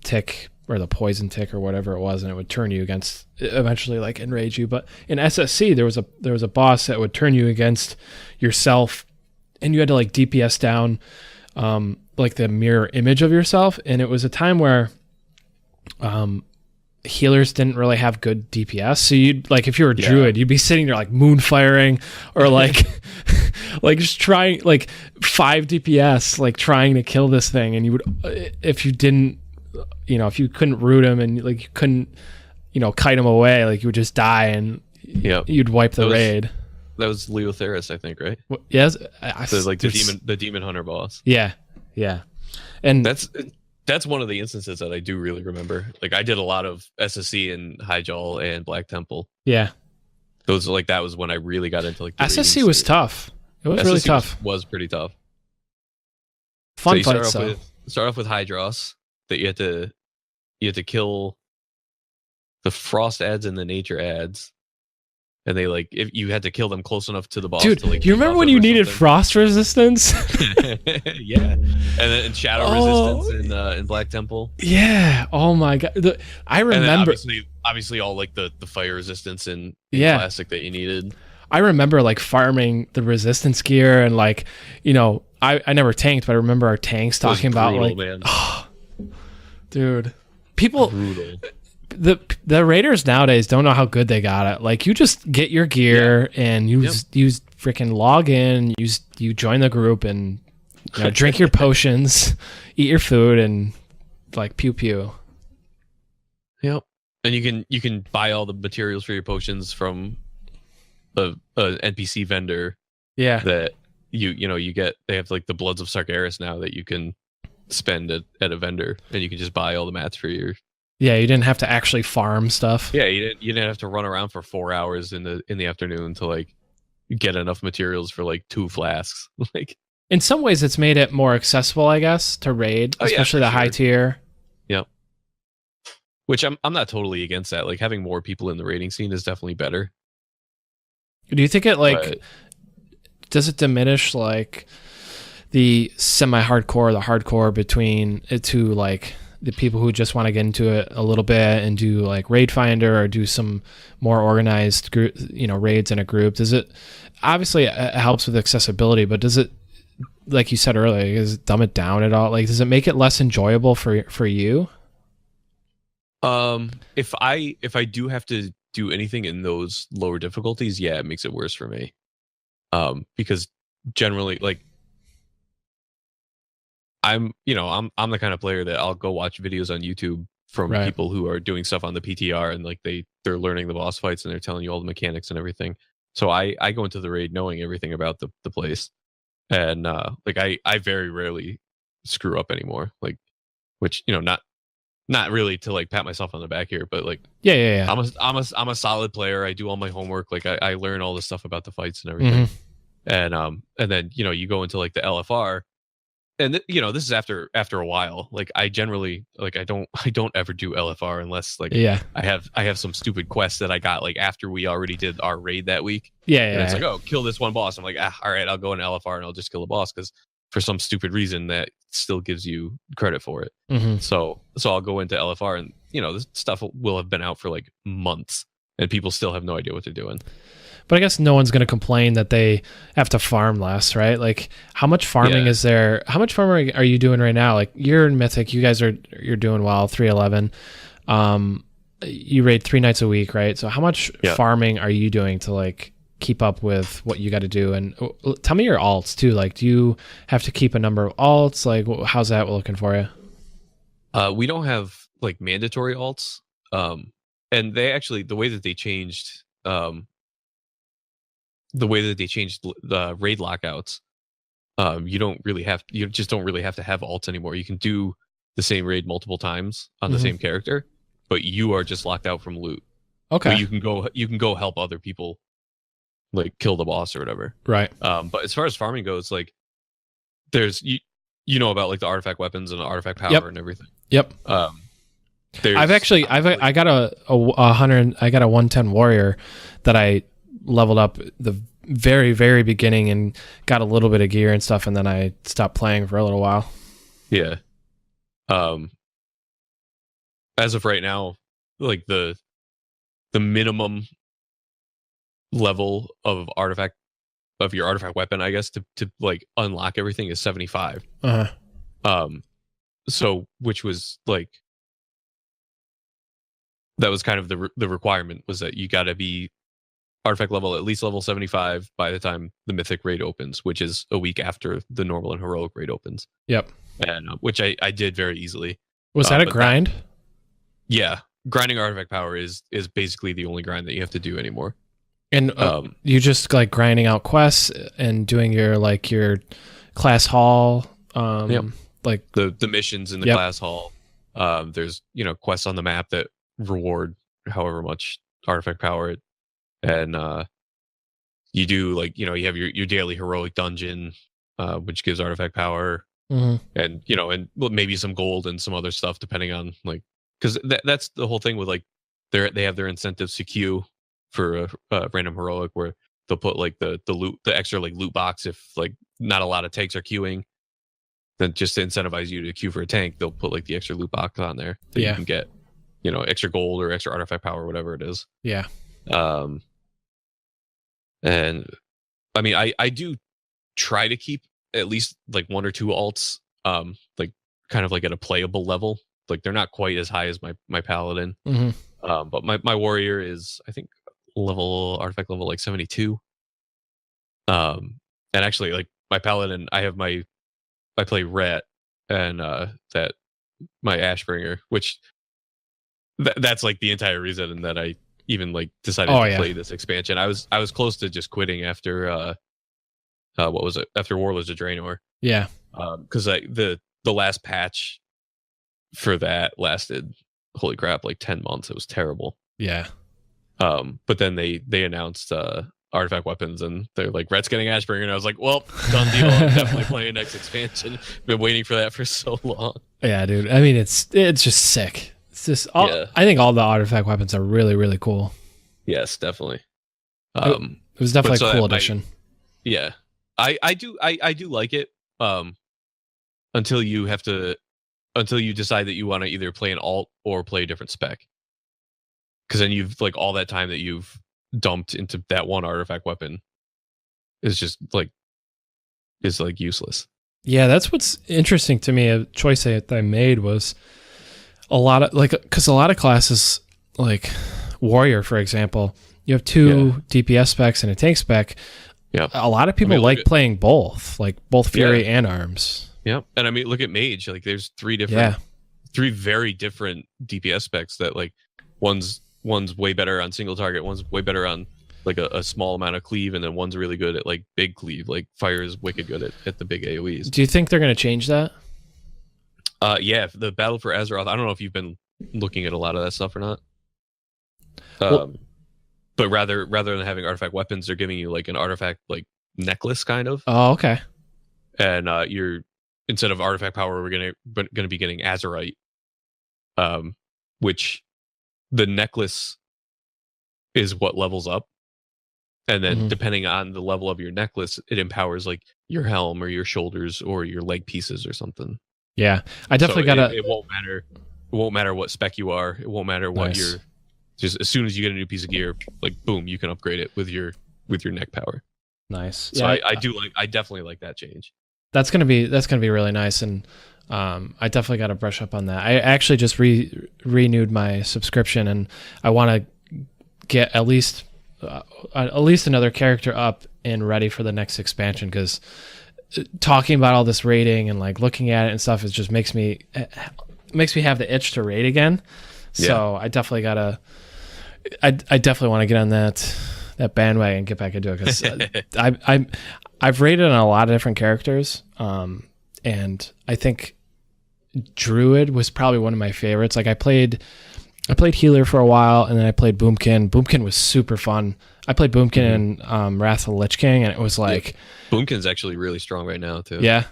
tick or the poison tick or whatever it was, and it would turn you against, eventually like enrage you. But in SSC there was a boss that would turn you against yourself, and you had to like DPS down like the mirror image of yourself. And it was a time where healers didn't really have good DPS, so you'd like, if you were a druid, you'd be sitting there like moon firing or like like just trying like 5 DPS, like trying to kill this thing, and you would, if you didn't, if you couldn't root him and like you couldn't kite him away, like you would just die, and you'd wipe the raid. That was Leotheris, I think, right? Yes. So like the demon hunter boss. Yeah. And that's one of the instances that I do really remember. Like I did a lot of SSC and Highjaw and Black Temple. Yeah. Those like, that was when I really got into like SSC was tough. It was really tough. Was pretty tough. So Fun fights, though. start off with Hydros that you have to kill the frost ads and the nature ads, and they like if you had to kill them close enough to the boss Dude, to like. you remember when you needed frost resistance? Yeah, and then shadow resistance in Black Temple. Yeah. Oh my god. I remember. Obviously, all like the fire resistance in classic that you needed. I remember like farming the resistance gear and like, you know, I never tanked, but I remember our tanks talking about like, man. Oh, dude, people, Brutal. The raiders nowadays don't know how good they got it. Like you just get your gear and you freaking log in, you join the group and you know, drink your potions, eat your food, and like pew pew. Yep. And you can buy all the materials for your potions from a NPC vendor. Yeah. That you get. They have like the Bloods of Sargeras now that you can spend at a vendor, and you can just buy all the mats for your. Yeah, you didn't have to actually farm stuff. Yeah, you didn't have to run around for 4 hours in the afternoon to like get enough materials for like 2 flasks. Like in some ways, it's made it more accessible, I guess, to raid, especially the high tier. Yep. Which I'm not totally against that. Like having more people in the raiding scene is definitely better. Do you think it like does it diminish like the semi-hardcore, the hardcore between it to like the people who just want to get into it a little bit and do like raid finder or do some more organized group, you know, raids in a group? Does it obviously it helps with accessibility, but does it, like you said earlier, does it dumb it down at all? Like, does it make it less enjoyable for you? If I do have to do anything in those lower difficulties, yeah, it makes it worse for me. Because generally, like, I'm the kind of player that I'll go watch videos on YouTube from people who are doing stuff on the PTR and like they're learning the boss fights and they're telling you all the mechanics and everything. So I go into the raid knowing everything about the place. And like I very rarely screw up anymore. Like, which, you know, not really to like pat myself on the back here, but like yeah. I'm a solid player. I do all my homework. Like I learn all the stuff about the fights and everything. And then, you know, you go into like the LFR. And you know, this is after a while. Like I generally like I don't ever do LFR unless like I have some stupid quest that I got like after we already did our raid that week. And it's like, oh, kill this one boss. I'm like, all right, I'll go in LFR and I'll just kill the boss because for some stupid reason that still gives you credit for it. So I'll go into LFR and you know this stuff will have been out for like months and people still have no idea what they're doing. But I guess no one's going to complain that they have to farm less, right? Like, how much farming is there? How much farming are you doing right now? Like, you're in Mythic. You guys you're doing well, 311. You raid 3 nights a week, right? So how much farming are you doing to, like, keep up with what you got to do? And tell me your alts, too. Like, do you have to keep a number of alts? Like, how's that looking for you? We don't have, like, mandatory alts. And they actually, the way that they changed... the way that they changed the raid lockouts, you just don't really have to have alts anymore. You can do the same raid multiple times on the same character, but you are just locked out from loot. Okay. So you can go help other people like kill the boss or whatever. Right. But as far as farming goes, like there's you know about like the artifact weapons and the artifact power and everything. Yep. I got a 110 warrior that I leveled up the very, very beginning and got a little bit of gear and stuff, and then I stopped playing for a little while. Yeah. As of right now, like the minimum level of your artifact weapon, I guess, to like unlock everything is 75. So which was like that was kind of the requirement was that you got to be artifact level, at least level 75 by the time the mythic raid opens, which is a week after the normal and heroic raid opens. Yep. And which I did very easily. Was that a grind? Yeah. Grinding artifact power is basically the only grind that you have to do anymore. And you just like grinding out quests and doing your class hall, like the missions in the class hall. There's, you know, quests on the map that reward however much artifact power it. And you do like, you know, you have your daily heroic dungeon, which gives artifact power. and and maybe some gold and some other stuff depending on like because that's the whole thing with like they have their incentives to queue for a random heroic where they'll put like the extra like loot box if like not a lot of tanks are queuing, then just to incentivize you to queue for a tank, they'll put like the extra loot box on there that you can get, extra gold or extra artifact power, whatever it is. Yeah. And I mean, I do try to keep at least like one or two alts, like kind of like at a playable level. Like they're not quite as high as my paladin. But my warrior is, I think, artifact level like 72. And actually, like my paladin, I play Rat and that my Ashbringer, which that's like the entire reason that I even like decided to play this expansion. I was close to just quitting after what was it? After Warlords of Draenor. Yeah. Because the last patch for that lasted, holy crap, like 10 months. It was terrible. Yeah. But then they announced artifact weapons and they're like, Rhett's getting Ashbringer, and I was like, well, done deal. I'm definitely playing next expansion. Been waiting for that for so long. Yeah, dude. I mean, it's just sick. It's just I think all the artifact weapons are really, really cool. Yes, definitely. It was definitely a cool addition. Yeah. I do like it. Until you decide that you want to either play an alt or play a different spec. Because then you've like all that time that you've dumped into that one artifact weapon is just like useless. Yeah, that's what's interesting to me. A choice that I made was a lot of because a lot of classes like Warrior, for example, you have two DPS specs and a tank spec. Yeah, a lot of people like playing both, like both Fury and Arms. Yeah, and I mean, look at Mage. Like, there's three very different DPS specs that like one's way better on single target, one's way better on like a small amount of cleave, and then one's really good at like big cleave. Like Fire is wicked good at the big AoEs. Do you think they're going to change that? Yeah, the Battle for Azeroth. I don't know if you've been looking at a lot of that stuff or not. But rather than having artifact weapons, they're giving you like an artifact like necklace kind of. Oh, okay. And you're instead of artifact power, we're gonna be getting Azerite, which the necklace is what levels up, and then depending on the level of your necklace, it empowers like your helm or your shoulders or your leg pieces or something. Yeah, I definitely It won't matter. It won't matter what spec you are. It won't matter what you're. Just as soon as you get a new piece of gear, like boom, you can upgrade it with your neck power. Nice. So I definitely like that change. That's gonna be really nice, and I definitely got to brush up on that. I actually just renewed my subscription, and I want to get at least another character up and ready for the next expansion, because talking about all this raiding and like looking at it and stuff, it just makes me have the itch to raid again. So I definitely gotta. I definitely want to get on that bandwagon and get back into it, because I've raided on a lot of different characters, and I think Druid was probably one of my favorites. Like I played healer for a while, and then I played Boomkin. Boomkin was super fun. I played Boomkin in Wrath of the Lich King, and it was like Boomkin's actually really strong right now too. Yeah,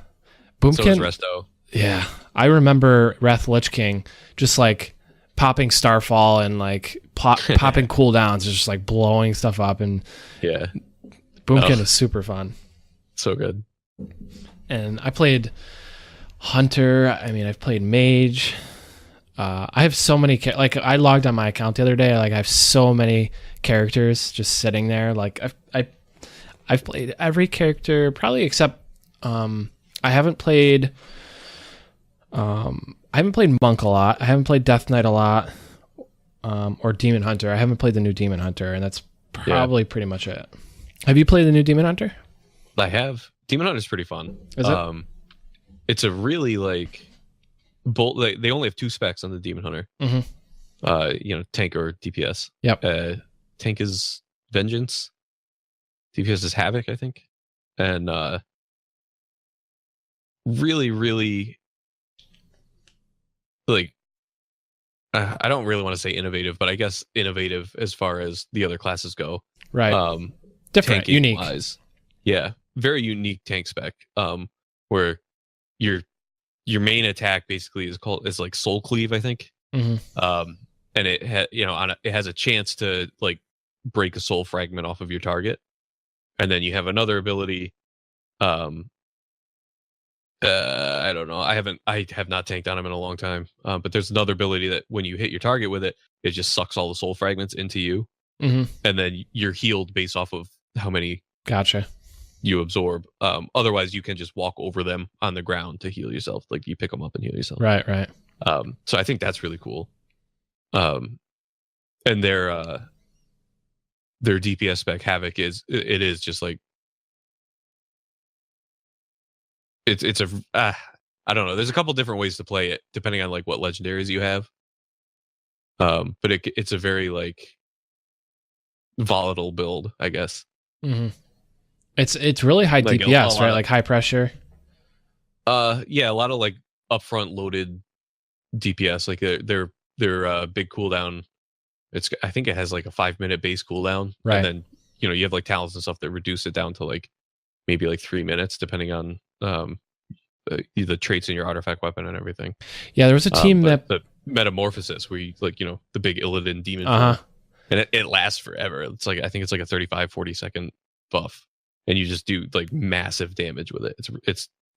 Boomkin. So is Resto. Yeah, I remember Wrath of the Lich King just like popping Starfall and like popping cooldowns, just like blowing stuff up, and Boomkin is super fun. So good. And I played Hunter. I mean, I've played Mage. I have so many like I logged on my account the other day. Like I have so many characters just sitting there. Like I've played every character probably except I haven't played Monk a lot. I haven't played Death Knight a lot, or Demon Hunter. I haven't played the new Demon Hunter, and that's probably pretty much it. Have you played the new Demon Hunter? I have. Demon Hunter's pretty fun. Is it? It's a really like bolt. Like, they only have two specs on the Demon Hunter. Tank or DPS. Yep. Tank is Vengeance. DPS is Havoc, I think, and really, really. Like, I don't really want to say innovative, but I guess innovative as far as the other classes go. Right. Different, unique. Wise. Yeah, very unique tank spec. Where your main attack basically is like Soul Cleave, I think. And it it has a chance to like break a soul fragment off of your target, and then you have another ability. I don't know. I have not tanked on him in a long time. But there's another ability that when you hit your target with it, it just sucks all the soul fragments into you, and then you're healed based off of how many you absorb. Otherwise, you can just walk over them on the ground to heal yourself. Like you pick them up and heal yourself. Right. So I think that's really cool. And their DPS spec Havoc is just like it's a I don't know. There's a couple different ways to play it depending on like what legendaries you have. But it's a very like volatile build, I guess. It's really high like DPS, right? Like high pressure. Yeah, a lot of like upfront loaded DPS. Like their big cooldown. I think it has like a 5-minute base cooldown, right? And then you have like talents and stuff that reduce it down to like maybe like 3 minutes, depending on the traits in your artifact weapon and everything. Yeah, there was a team that the Metamorphosis where you like the big Illidan demon form, and it lasts forever. It's like I think it's like a 35-40 second buff, and you just do like massive damage with it.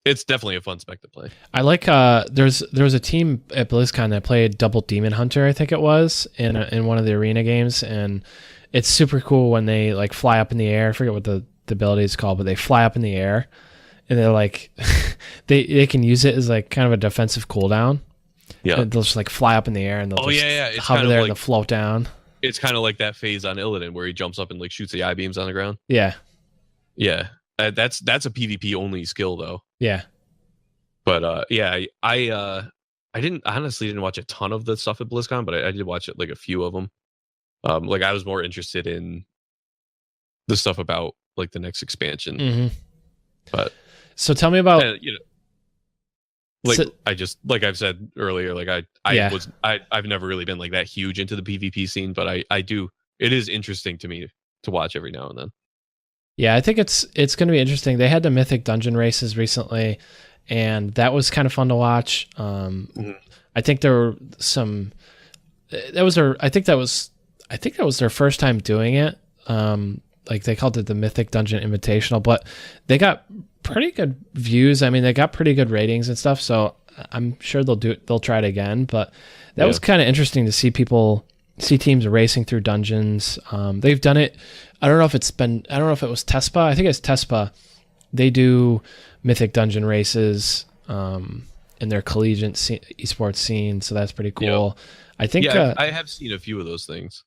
It's definitely a fun spec to play. I like there was a team at BlizzCon that played Double Demon Hunter, I think it was, in one of the arena games, and it's super cool when they like fly up in the air. I forget what the ability is called, but they fly up in the air, and they're like they can use it as like kind of a defensive cooldown. Yeah, they'll just like fly up in the air and they'll it's hover there and they'll float down. It's kind of like that phase on Illidan where he jumps up and like shoots the eye beams on the ground. Yeah. That's a PvP only skill though. Yeah. But I honestly didn't watch a ton of the stuff at BlizzCon, but I did watch it like a few of them. Like I was more interested in the stuff about like the next expansion. But so tell me about like I've said earlier, like I've never really been like that huge into the PvP scene, but I do. It is interesting to me to watch every now and then. Yeah, I think it's going to be interesting. They had the Mythic Dungeon races recently, and that was kind of fun to watch. I think there were some. I think that was their first time doing it. Like they called it the Mythic Dungeon Invitational, but they got pretty good views. I mean, they got pretty good ratings and stuff. So I'm sure they'll try it again. But that was kind of interesting to see teams racing through dungeons. They've done it. I don't know if it was Tespa. I think it's Tespa. They do Mythic Dungeon races in their collegiate esports scene. So that's pretty cool. I think I have seen a few of those things.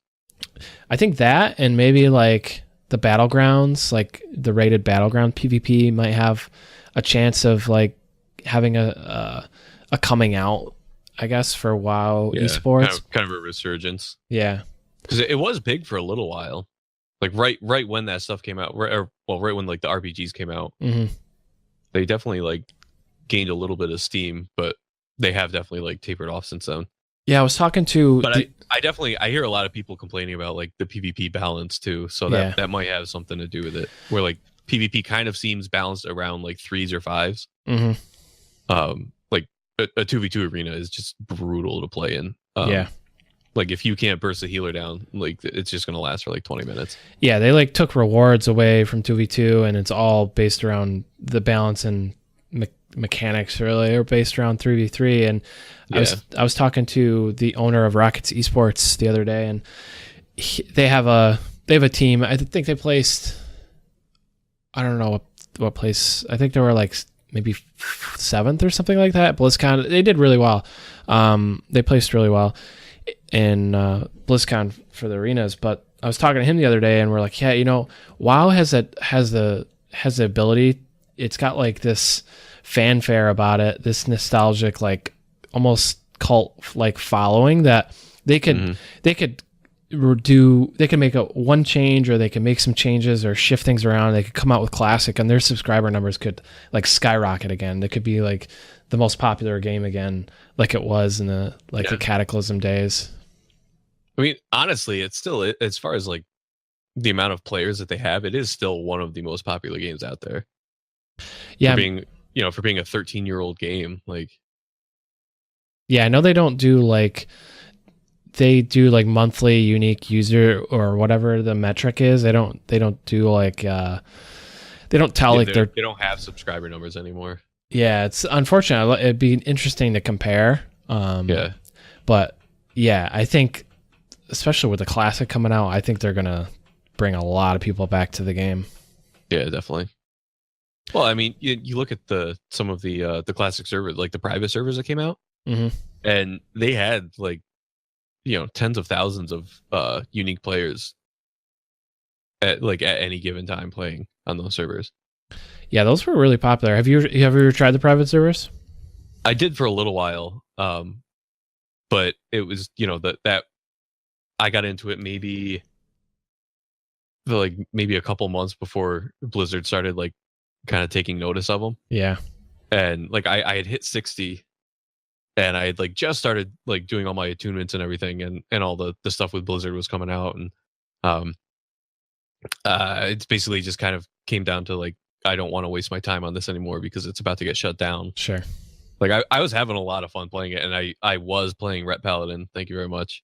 I think that, and maybe like the battlegrounds, like the rated battleground PvP might have a chance of like having a coming out, I guess, for WoW esports. Kind of a resurgence. Yeah. Because it was big for a little while. Like right when that stuff came out, right when like the RPGs came out. They definitely like gained a little bit of steam, but they have definitely like tapered off since then. Yeah, I was talking to... But I hear a lot of people complaining about like the PvP balance too, so that might have something to do with it, where like PvP kind of seems balanced around like 3s or 5s. Like a 2v2 arena is just brutal to play in. Like if you can't burst a healer down, like it's just going to last for like 20 minutes. Yeah, they like took rewards away from 2v2, and it's all based around the balance and mechanics really are based around 3v3. And I was talking to the owner of Rockets Esports the other day, and they have a team. I think they placed, I don't know what place. I think they were like maybe 7th or something like that. BlizzCon, they did really well. They placed really well in BlizzCon for the arenas. But I was talking to him the other day, and we're like, WoW has the ability. It's got like this fanfare about it, this nostalgic, like almost cult like following, that they could make one change, or they could make some changes or shift things around. They could come out with classic, and their subscriber numbers could like skyrocket again. They could be like the most popular game again, like it was in the Cataclysm days. I mean, honestly, it's still, as far as like the amount of players that they have, it is still one of the most popular games out there. Yeah, for being for being a 13-year-old game, like. Yeah, I know they don't do like they do like monthly unique user or whatever the metric is. They don't do like they don't tell like they don't have subscriber numbers anymore. Yeah, it's unfortunate. It'd be interesting to compare. Yeah. But yeah, I think especially with the classic coming out, I think they're gonna bring a lot of people back to the game. Yeah, definitely. Well, I mean, you look at some of the classic servers, like the private servers that came out, and they had like tens of thousands of unique players at any given time playing on those servers. Yeah, those were really popular. Have you ever tried the private servers? I did for a little while, but it was that I got into it maybe a couple months before Blizzard started like kind of taking notice of them. Yeah, and like I had hit 60, and I had like just started like doing all my attunements and everything, and all the stuff with Blizzard was coming out, and it's basically just kind of came down to like, I don't want to waste my time on this anymore because it's about to get shut down. Sure. Like I was having a lot of fun playing it, and I was playing Ret Paladin. Thank you very much.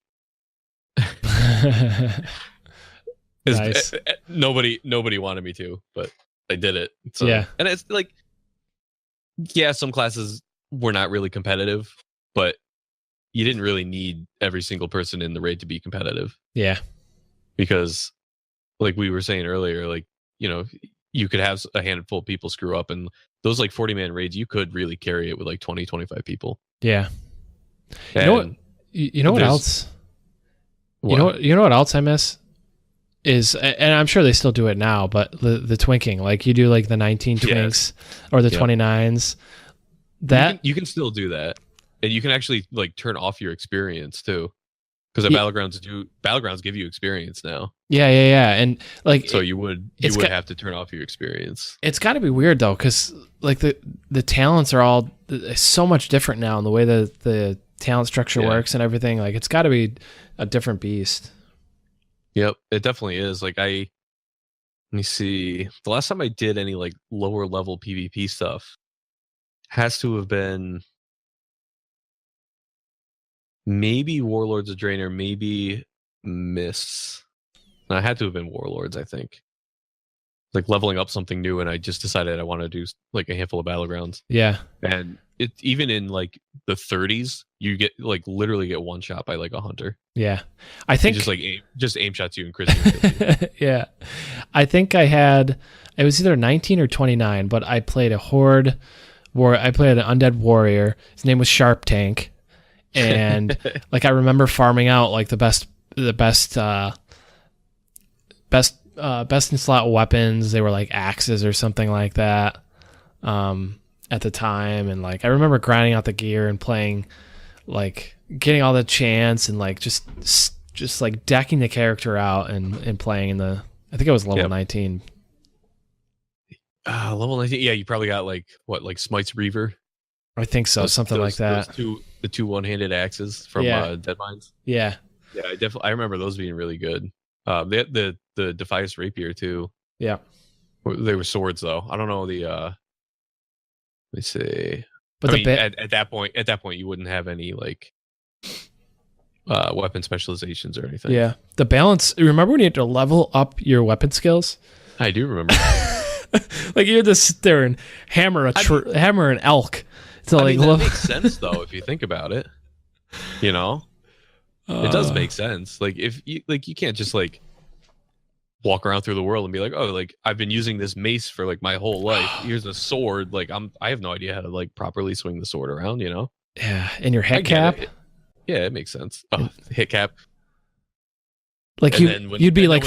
Nice. Nobody wanted me to, but I did it. So, yeah. And it's like, yeah, some classes were not really competitive, but you didn't really need every single person in the raid to be competitive. Yeah. Because like we were saying earlier, like, you could have a handful of people screw up, and those like 40-man raids, you could really carry it with like 20, 25 people. Yeah. And you know what else? What? You know what else I miss? Is, and I'm sure they still do it now, but the twinking, like you do like the 19 twinks or the 29s. That you can still do that, and you can actually like turn off your experience too, because the battlegrounds give you experience now. Yeah, and like so you would have to turn off your experience. It's got to be weird though, because like the talents are all so much different now, in the way that the talent structure works and everything. Like it's got to be a different beast. Yep, it definitely is. Like let me see. The last time I did any like lower level PvP stuff has to have been maybe Warlords of Draenor, maybe Mists. And I had to have been Warlords, I think. Like leveling up something new, and I just decided I want to do like a handful of battlegrounds. Yeah. And it even in like the 30s, you get like literally get one shot by like a hunter. Yeah. I think just aim shots you and crit. Yeah. I think it was either 19 or 29, but I played a horde I played an undead warrior. His name was Sharp Tank. And like I remember farming out like the best in slot weapons. They were like axes or something like that at the time, and like I remember grinding out the gear and playing, like getting all the chance and like just like decking the character out and playing in the, I think it was level 19. Level 19. Yeah, you probably got like Smite's Reaver. I think so, something like that. The two one-handed axes from Deadmines. Yeah. Yeah, I remember those being really good. They had the Defias Rapier too. Yeah. They were swords though. I don't know the let me see. But at that point you wouldn't have any like weapon specializations or anything. Yeah. The balance, remember when you had to level up your weapon skills? I do remember. Like you had to sit there and hammer an elk. That makes sense though if you think about it. It does make sense. Like if you can't just like walk around through the world and be like, oh, like I've been using this mace for like my whole life. Here's a sword. Like I have no idea how to like properly swing the sword around. Yeah, and your hit cap. Yeah, it makes sense. Oh, hit cap. Like you'd be like.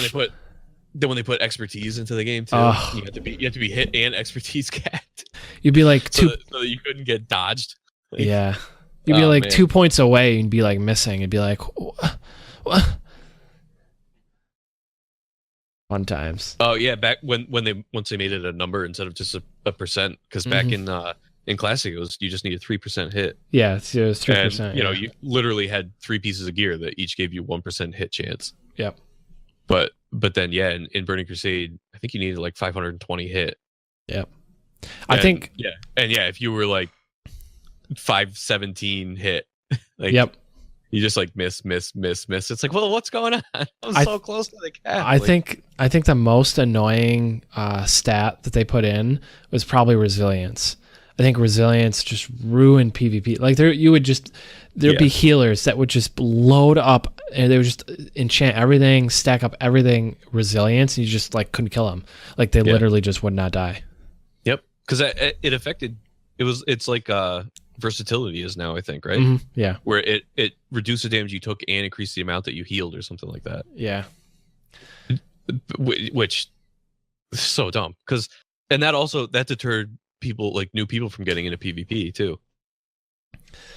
Then when they put expertise into the game too, you have to be hit and expertise capped. You'd be like so that you couldn't get dodged. Yeah, you'd be like 2 points away and be like missing. It'd be like, what? Fun times. Oh yeah, back once they made it a number instead of just a percent, because back in Classic it was you just needed 3% hit. Yeah, it was 3%. You literally had 3 pieces of gear that each gave you 1% hit chance. Yep. But then in Burning Crusade, I think you needed like 520 hit. Yep. I think. If you were like 517 hit, like Yep. you just like miss. It's like, well, what's going on? I'm so close to the cap. I think the most annoying stat that they put in was probably resilience. I think resilience just ruined PvP. Like there'd be healers that would just load up and they would just enchant everything, stack up everything resilience, and you just like couldn't kill them. Like they literally just would not die. Yep, because it affected. It's like versatility is now, I think, right? Mm-hmm. Yeah, where it reduced the damage you took and increased the amount that you healed or something like that. Yeah, which is so dumb and that deterred people, like new people, from getting into PvP too.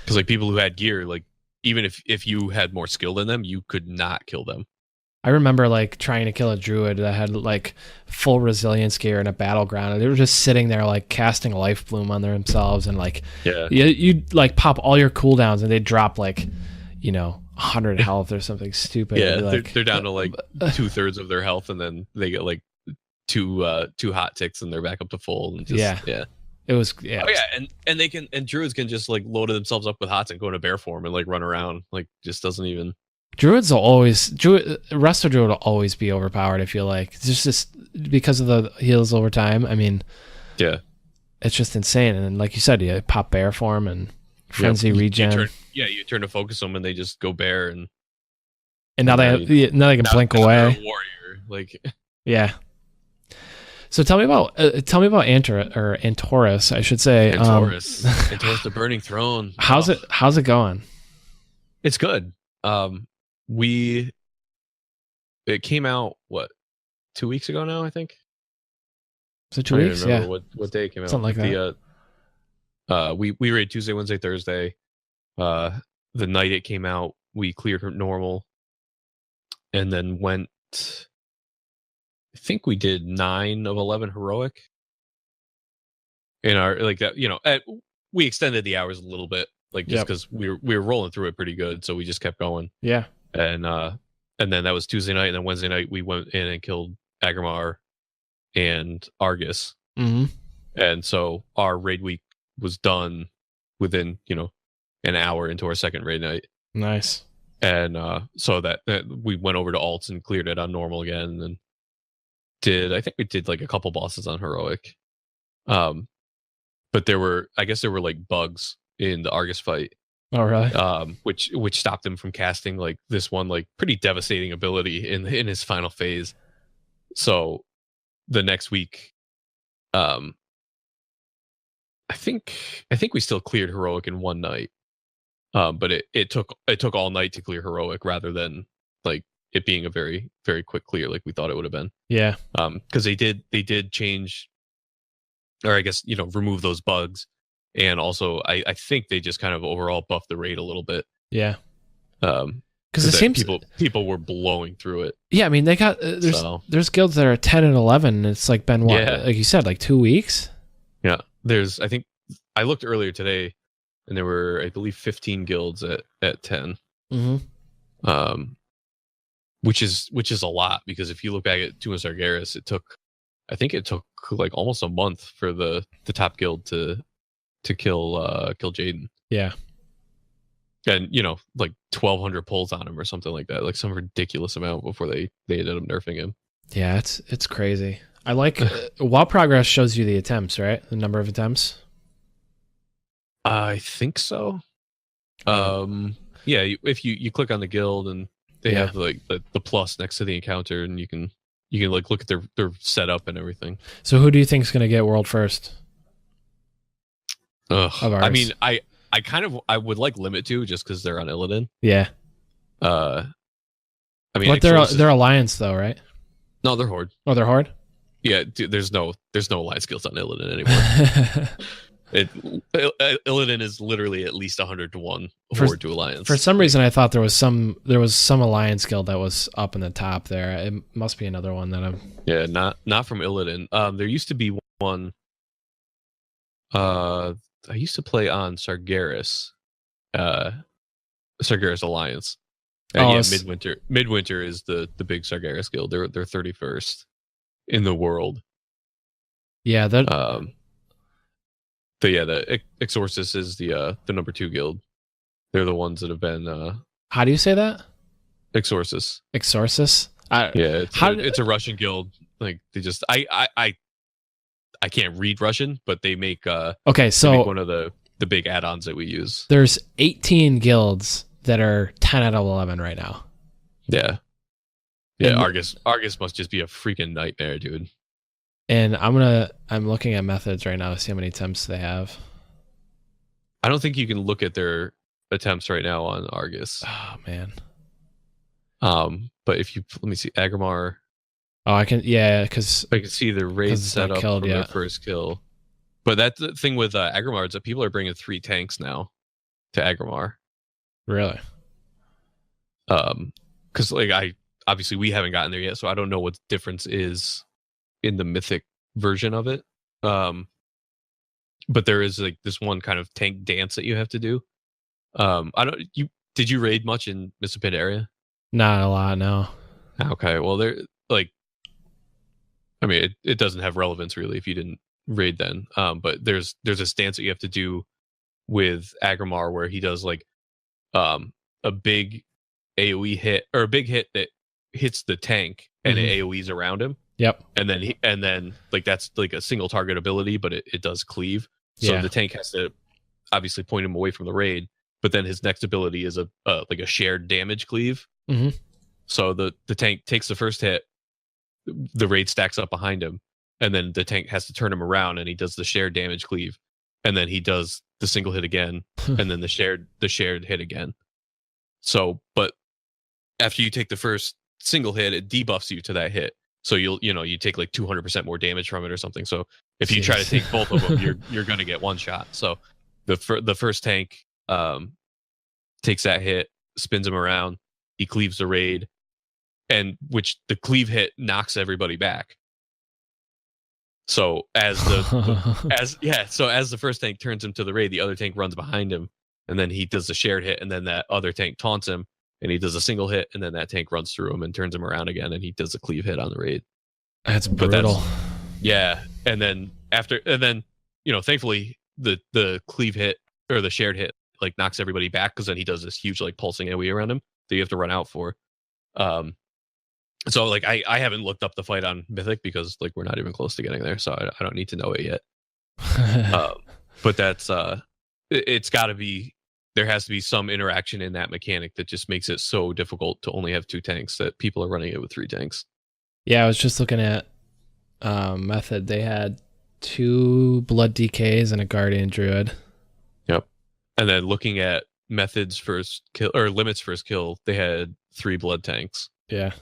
Because like people who had gear, like even if you had more skill than them, you could not kill them. I remember like trying to kill a druid that had like full resilience gear in a battleground, and they were just sitting there like casting life bloom on themselves, and like you'd like pop all your cooldowns and they'd drop like 100 health or something stupid. Yeah, like, they're down to like 2/3 of their health, and then they get like two hot ticks and they're back up to full. And just, It was Oh yeah, and they can, and druids can just like load themselves up with hots and go into bear form and like run around, like just doesn't even. Resto druid will always be overpowered. I feel like it's just because of the heals over time. I mean, it's just insane. And like you said, you pop bear form and frenzy regen. You turn to focus them and they just go bear, and now they can blink away. Warrior, like So tell me about Antorus, I should say. Antorus, the Burning Throne. How's it going? It's good. It came out 2 weeks ago now, I think. So 2 weeks, yeah. What day it came out? Something like that. We raid Tuesday, Wednesday, Thursday. The night it came out, we cleared normal, and then went. I think we did 9 of 11 heroic. In our we extended the hours a little bit, like just because we were rolling through it pretty good, so we just kept going. Yeah. And then that was Tuesday night, and then Wednesday night we went in and killed Agrimar and Argus. Mm-hmm. And so our raid week was done within an hour into our second raid night. Nice. And so that we went over to alts and cleared it on normal again, and then I think we did like a couple bosses on heroic. But there were like bugs in the Argus fight. Oh really? Which stopped him from casting like this one like pretty devastating ability in his final phase. So the next week, I think we still cleared heroic in one night. But it took all night to clear heroic rather than like it being a very, very quick clear like we thought it would have been. Yeah. Because they did change, or I guess remove those bugs, and also I think they just kind of overall buffed the raid a little bit. Yeah. Because it seems people were blowing through it. Yeah, I mean they got there's guilds that are 10 and 11. And it's like been like you said, like 2 weeks. Yeah. I think I looked earlier today, and there were, I believe, 15 guilds at 10. Mm-hmm. Which is a lot, because if you look back at Tumas Sargeras, it took like almost a month for the top guild to kill Jaden. Yeah. And like 1,200 pulls on him or something like that, like some ridiculous amount before they ended up nerfing him. Yeah, it's crazy. I like WoW Progress shows you the attempts, right? The number of attempts. I think so. If you click on the guild, and they have like the plus next to the encounter, and you can like look at their setup and everything. So who do you think is going to get world first? I mean, I would like Limit to, just because they're on Illidan. Yeah. I mean, but they're Alliance though, right? No, they're Horde. Oh, they're Horde. Yeah, dude, there's no Alliance skills on Illidan anymore. Illidan is literally at least 100 to 1 Horde to Alliance. For some reason, I thought there was some Alliance guild that was up in the top there. It must be another one that I'm. Yeah, not from Illidan. There used to be one. I used to play on Sargeras, Sargeras Alliance. And Midwinter is the big Sargeras guild. They're 31st in the world. Yeah, that the Exorcist is the number 2 guild. They're the ones that have been How do you say that? Exorcist. Exorcist? Yeah, How it's a Russian guild. Like they just I can't read Russian, but they make okay, they make so one of the big add-ons that we use. there's 18 guilds that are 10 out of 11 right now. Yeah. Yeah, And- Argus must just be a freaking nightmare, dude. And I'm looking at methods right now to see how many attempts they have. I don't think you can look at their attempts right now on Argus. Oh man. But if you let me see Agrimar, Oh, I can, yeah, because I can see the raid 'Cause it's not set up killed from their yet. first kill. But that's the thing with Agrimar is that people are bringing 3 tanks now to Agrimar. really, Because like obviously we haven't gotten there yet, so I don't know what the difference is in the mythic version of it. But there is like this one kind of tank dance that you have to do. Did you raid much in Mr. Pit area? not a lot, no. Okay, well there like I mean it doesn't have relevance really if you didn't raid then. But there's a stance that you have to do with Agrimar where he does like a big AoE hit or a big hit that hits the tank and it AoEs around him. Yep. And then like that's like a single target ability, but it does cleave. So Yeah. the tank has to obviously point him away from the raid, but then his next ability is a like a shared damage cleave. Mhm. So the tank takes the first hit, the raid stacks up behind him, and then the tank has to turn him around and he does the shared damage cleave. And then he does the single hit again, and then the shared hit again. So, but after you take the first single hit, it debuffs you to that hit. So you take like 200% more damage from it or something. So if you try to take both of them, you're gonna get one shot. So the first tank takes that hit, spins him around, he cleaves the raid, and which the cleave hit knocks everybody back. So as the first tank turns him to the raid, the other tank runs behind him, and then he does the shared hit, and then that other tank taunts him, and he does a single hit, and then that tank runs through him and turns him around again, and he does a cleave hit on the raid. That's brutal. Yeah, and then thankfully the cleave hit or the shared hit like knocks everybody back because then he does this huge like pulsing AoE around him that you have to run out for. So like I haven't looked up the fight on Mythic because like we're not even close to getting there, so I don't need to know it yet. But that's it's got to be, there has to be some interaction in that mechanic that just makes it so difficult to only have 2 tanks that people are running it with 3 tanks. Yeah, I was just looking at Method. They had 2 Blood DKs and a Guardian Druid. Yep. And then looking at Method's first kill or Limit's first kill, they had 3 Blood tanks. Yeah.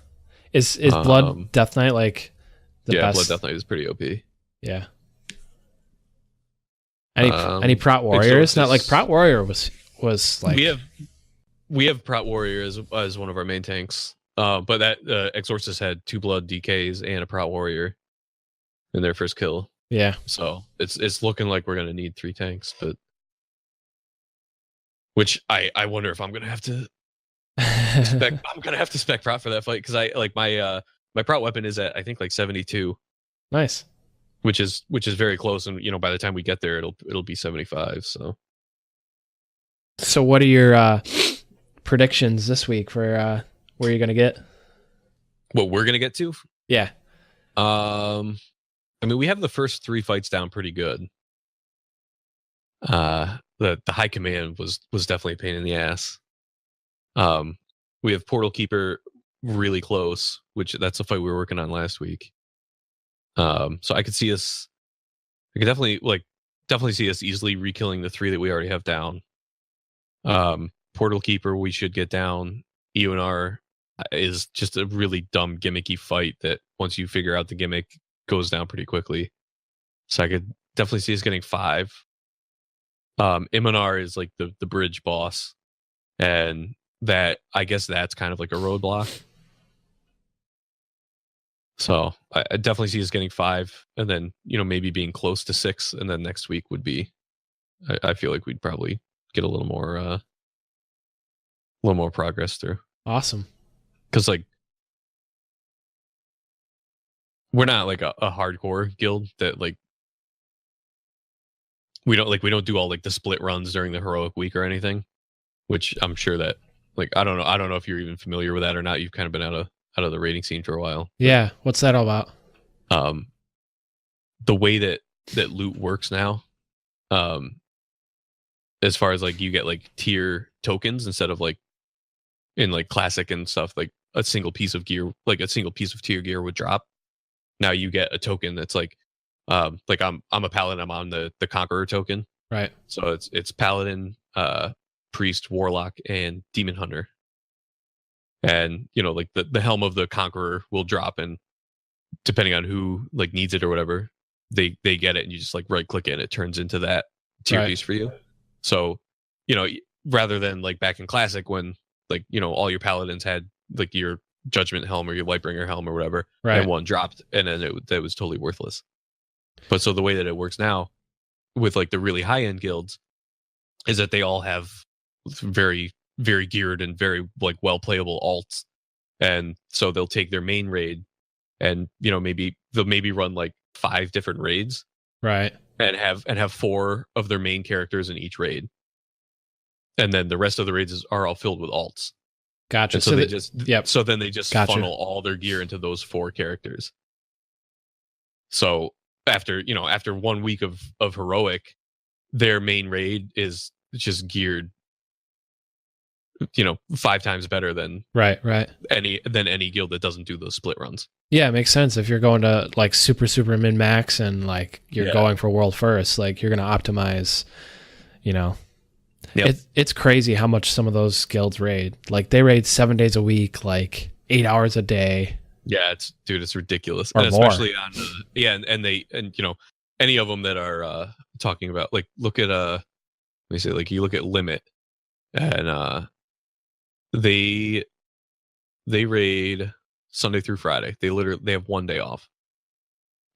Is Blood Death Knight like the best? Blood Death Knight is pretty OP. Yeah. Any Prot Warriors? Not like Prot Warrior was like we have Prot Warrior as one of our main tanks. But that Exorcist had 2 Blood DKs and a Prot Warrior in their first kill. Yeah. So it's looking like we're gonna need 3 tanks, but which I wonder if I'm gonna have to spec Prot for that fight because I like my Prot weapon is at I think like 72. Nice. Which is very close, and by the time we get there, it'll be 75. So what are your predictions this week for where you're gonna get? What we're gonna get to? Yeah. I mean, we have the first 3 fights down pretty good. The high command was definitely a pain in the ass. We have Portal Keeper really close, which that's a fight we were working on last week. So I could definitely see us easily re-killing the 3 that we already have down. Portal Keeper we should get down. EONR is just a really dumb gimmicky fight that once you figure out the gimmick goes down pretty quickly. So I could definitely see us getting 5. Imonar is like the bridge boss, and that I guess that's kind of like a roadblock. So I definitely see us getting 5, and then maybe being close to 6, and then next week would be. I feel like we'd probably get a little more progress through. Awesome. Because like we're not like a hardcore guild that like we don't do all like the split runs during the heroic week or anything, which I'm sure that like I don't know if you're even familiar with that or not. You've kind of been out of the rating scene for a while. Yeah, what's that all about? Um, the way that loot works now, um, as far as like you get like tier tokens instead of like in like classic and stuff, like a single piece of gear, like a single piece of tier gear would drop. Now you get a token that's like I'm a paladin, I'm on the conqueror token. Right. So it's paladin, priest, warlock, and demon hunter. And you know, like the helm of the conqueror will drop, and depending on who like needs it or whatever, they get it, and you just like right click it and it turns into that tier Right. piece for you. So, you know, rather than like back in classic when like, you know, all your paladins had like your judgment helm or your lightbringer helm or whatever, Right. and one dropped, and then that was totally worthless. But so the way that it works now with like the really high end guilds is that they all have very, very geared and very like well playable alts. And so they'll take their main raid and, you know, they'll maybe run like 5 different raids. Right. And have 4 of their main characters in each raid. And then the rest of the raids are all filled with alts. Gotcha. And so then they just Gotcha. funnel all their gear into those 4 characters. So after 1 week of heroic, their main raid is just geared, you know, 5 times better than Right. any guild that doesn't do those split runs. Yeah, it makes sense. If you're going to like super min max and like you're going for world first, like you're going to optimize, you know. Yep. It's crazy how much some of those guilds raid. Like they raid 7 days a week, like 8 hours a day. Yeah, it's ridiculous. Or and more. Especially on and you know, any of them that are talking about like look at let me say, like you look at Limit, and they raid Sunday through Friday. They have 1 day off.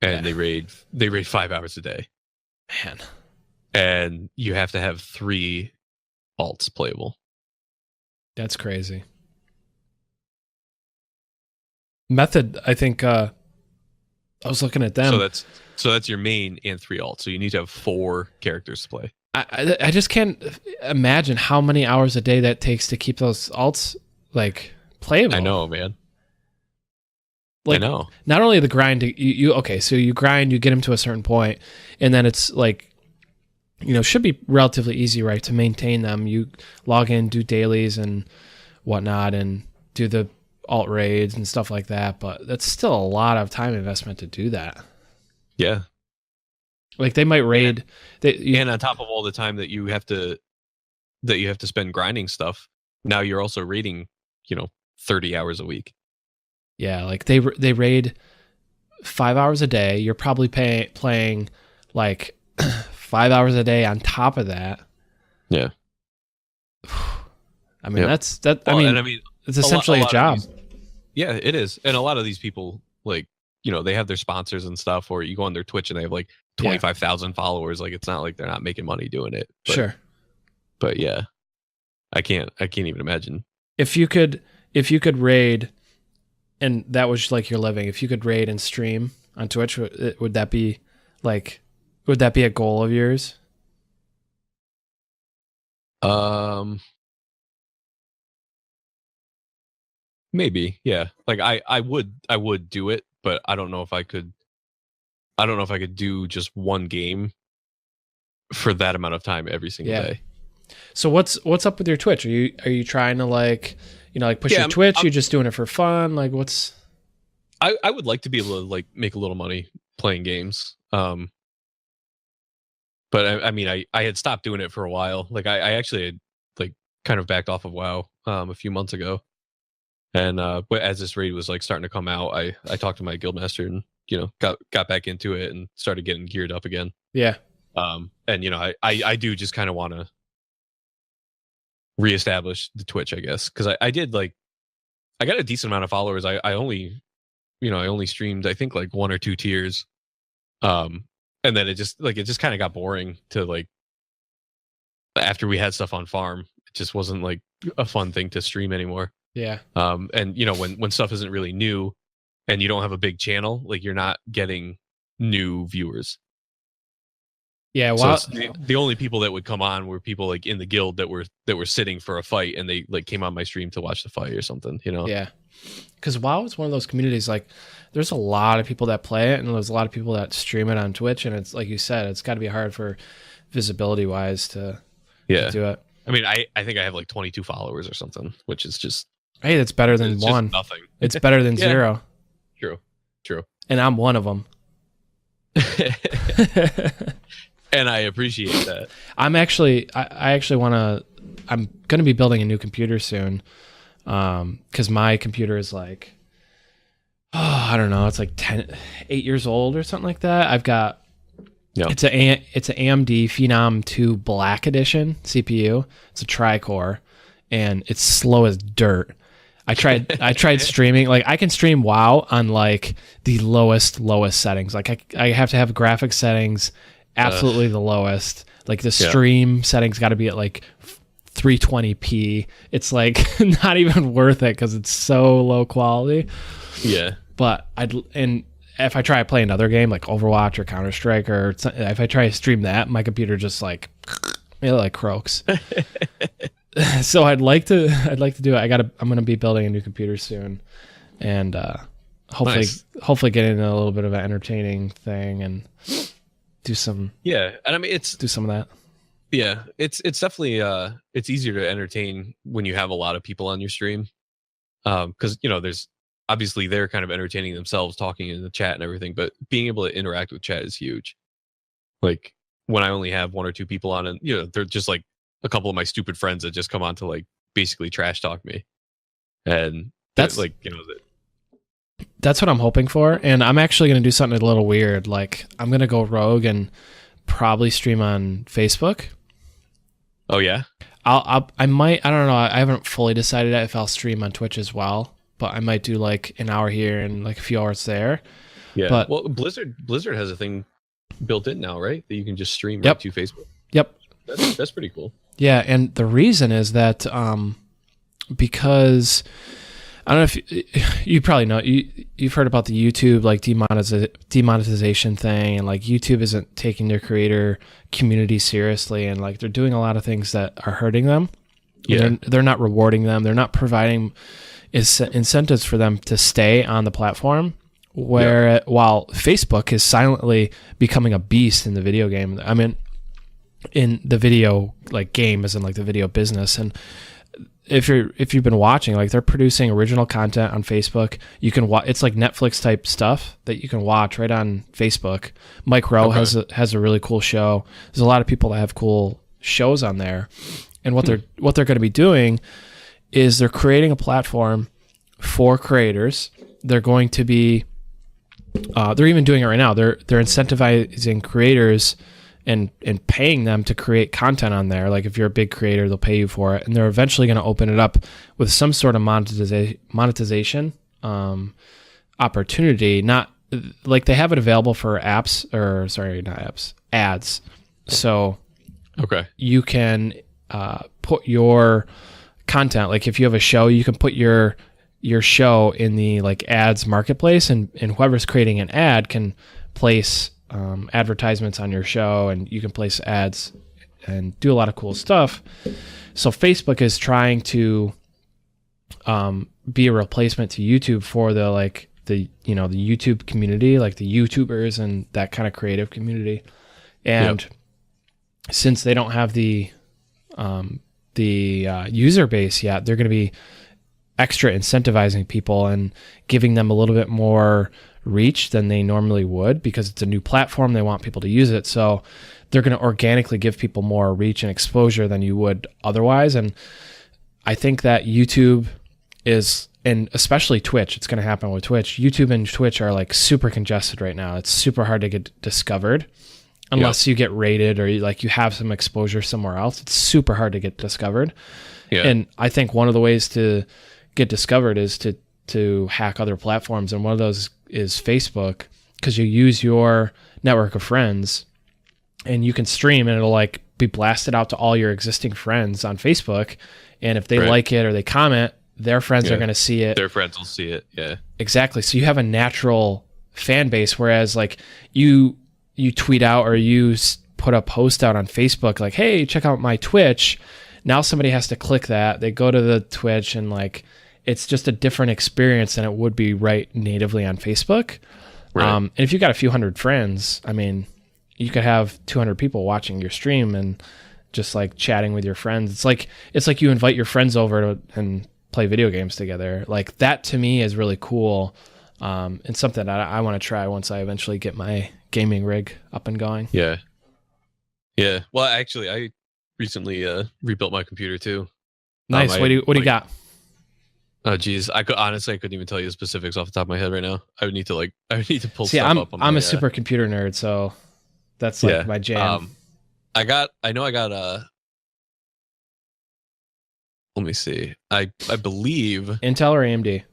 And they raid 5 hours a day. Man. And you have to have 3 alts playable. That's crazy. Method, I think I was looking at them. So that's your main and 3 alts. So you need to have 4 characters to play. I just can't imagine how many hours a day that takes to keep those alts like playable. I know, man. Like, I know. Not only the grind, so you grind, you get them to a certain point, and then it's like, you know, should be relatively easy, right, to maintain them. You log in, do dailies and whatnot, and do the alt raids and stuff like that, but that's still a lot of time investment to do that. Yeah. Like they might raid, and on top of all the time that you have to spend grinding stuff, now you're also raiding, you know, 30 hours a week. Yeah, like they raid 5 hours a day. You're probably playing like 5 hours a day on top of that. Yeah. I mean, yep. I mean, it's essentially a job. Yeah, it is. And a lot of these people, like, you know, they have their sponsors and stuff, or you go on their Twitch and they have like 25,000 followers. Like, it's not like they're not making money doing it. But, sure. But yeah, I can't even imagine. If you could raid, and that was like your living, if you could raid and stream on Twitch, would that be a goal of yours? Maybe, yeah. Like I would do it, but I don't know if I could do just one game for that amount of time every single day. So what's up with your Twitch? Are you trying to like, you know, like push your Twitch? You're just doing it for fun? Like what's... I would like to be able to like make a little money playing games. But I mean, I had stopped doing it for a while. Like I actually had like kind of backed off of WoW a few months ago. And but as this raid was like starting to come out, I talked to my guildmaster and, you know, got back into it and started getting geared up again. Yeah. And you know, I do just kind of want to reestablish the Twitch, I guess, because I did like I got a decent amount of followers. I only streamed I think like 1 or 2 tiers. And then it just kind of got boring to like after we had stuff on farm. It just wasn't like a fun thing to stream anymore. Yeah. And you know, when stuff isn't really new and you don't have a big channel, like you're not getting new viewers. Yeah, So WoW. it's the only people that would come on were people like in the guild that were sitting for a fight, and they like came on my stream to watch the fight or something, you know? Yeah, because WoW is one of those communities. Like, there's a lot of people that play it, and there's a lot of people that stream it on Twitch, and it's like you said, it's got to be hard for visibility wise to do it. I mean, I think I have like 22 followers or something, which is just Hey, that's better than it's one. just nothing. It's better than Yeah. zero, True. and I'm one of them. And I appreciate that. I actually want to. I'm going to be building a new computer soon, because my computer is like, I don't know, it's like 8 years old or something like that. I've got, it's an AMD Phenom 2 Black Edition CPU. It's a tri-core, and it's slow as dirt. I tried streaming. Like, I can stream WoW on like the lowest settings. Like, I have to have graphics settings absolutely the lowest. Like, the stream settings got to be at like 320p. It's like not even worth it because it's so low quality. Yeah. But and if I try to play another game like Overwatch or Counter-Strike, or if I try to stream that, my computer just like croaks. So I'd like to do it. I'm gonna be building a new computer soon, and hopefully get into a little bit of an entertaining thing and do some. Yeah, and I mean do some of that. Yeah, it's definitely it's easier to entertain when you have a lot of people on your stream, because there's obviously they're kind of entertaining themselves talking in the chat and everything, but being able to interact with chat is huge. Like, when I only have one or two people on, and they're just like a couple of my stupid friends that just come on to like basically trash talk me, and that's like that's what I'm hoping for. And I'm actually going to do something a little weird. Like, I'm going to go rogue and probably stream on Facebook. Oh yeah. I might, I don't know. I haven't fully decided if I'll stream on Twitch as well, but I might do like an hour here and like a few hours there. Yeah. But well, Blizzard has a thing built in now, right? That you can just stream right to Facebook. Yep. That's pretty cool. Yeah. And the reason is that, because I don't know if you probably know, you've heard about the YouTube like demonetization thing, and like YouTube isn't taking their creator community seriously, and like they're doing a lot of things that are hurting them. Yeah. They're not rewarding them. They're not providing incentives for them to stay on the platform. While Facebook is silently becoming a beast in the video game. I mean, in the video like game, as in like the video business. And if you've been watching, like, they're producing original content on Facebook. You can watch. It's like Netflix type stuff that you can watch right on Facebook. Mike Rowe has a really cool show. There's a lot of people that have cool shows on there. And what they're going to be doing is they're creating a platform for creators. They're going to be they're even doing it right now. They're incentivizing creators and paying them to create content on there. Like, if you're a big creator, they'll pay you for it, and they're eventually going to open it up with some sort of monetization opportunity. Not like they have it available for ads. So you can put your content, like if you have a show, you can put your show in the like ads marketplace, and whoever's creating an ad can place advertisements on your show, and you can place ads and do a lot of cool stuff. So Facebook is trying to be a replacement to YouTube for the YouTube community, like the YouTubers and that kind of creative community. And since they don't have the user base yet, they're going to be extra incentivizing people and giving them a little bit more reach than they normally would, because it's a new platform. They want people to use it. So they're going to organically give people more reach and exposure than you would otherwise. And I think that YouTube is, and especially Twitch, it's going to happen with Twitch. YouTube and Twitch are like super congested right now. It's super hard to get discovered unless you get rated or you have some exposure somewhere else. It's super hard to get discovered. Yeah. And I think one of the ways to get discovered is to hack other platforms. And one of those is Facebook, because you use your network of friends and you can stream, and it'll like be blasted out to all your existing friends on Facebook. And if they like it or they comment, their friends are going to see it. Their friends will see it. Yeah, exactly. So you have a natural fan base. Whereas like you tweet out or you put a post out on Facebook like, hey, check out my Twitch. Now somebody has to click that. They go to the Twitch and like, it's just a different experience than it would be right natively on Facebook. Right. And if you've got a few hundred friends, I mean, you could have 200 people watching your stream and just like chatting with your friends. It's like you invite your friends over and play video games together. Like that to me is really cool. And something that I want to try once I eventually get my gaming rig up and going. Yeah. Yeah. Well, actually, I recently rebuilt my computer too. Nice. What do you got? Oh geez, I couldn't even tell you the specifics off the top of my head right now. I would need to pull See, stuff up. I'm a super computer nerd, so that's like my jam. I know I got let me see. I believe Intel or AMD?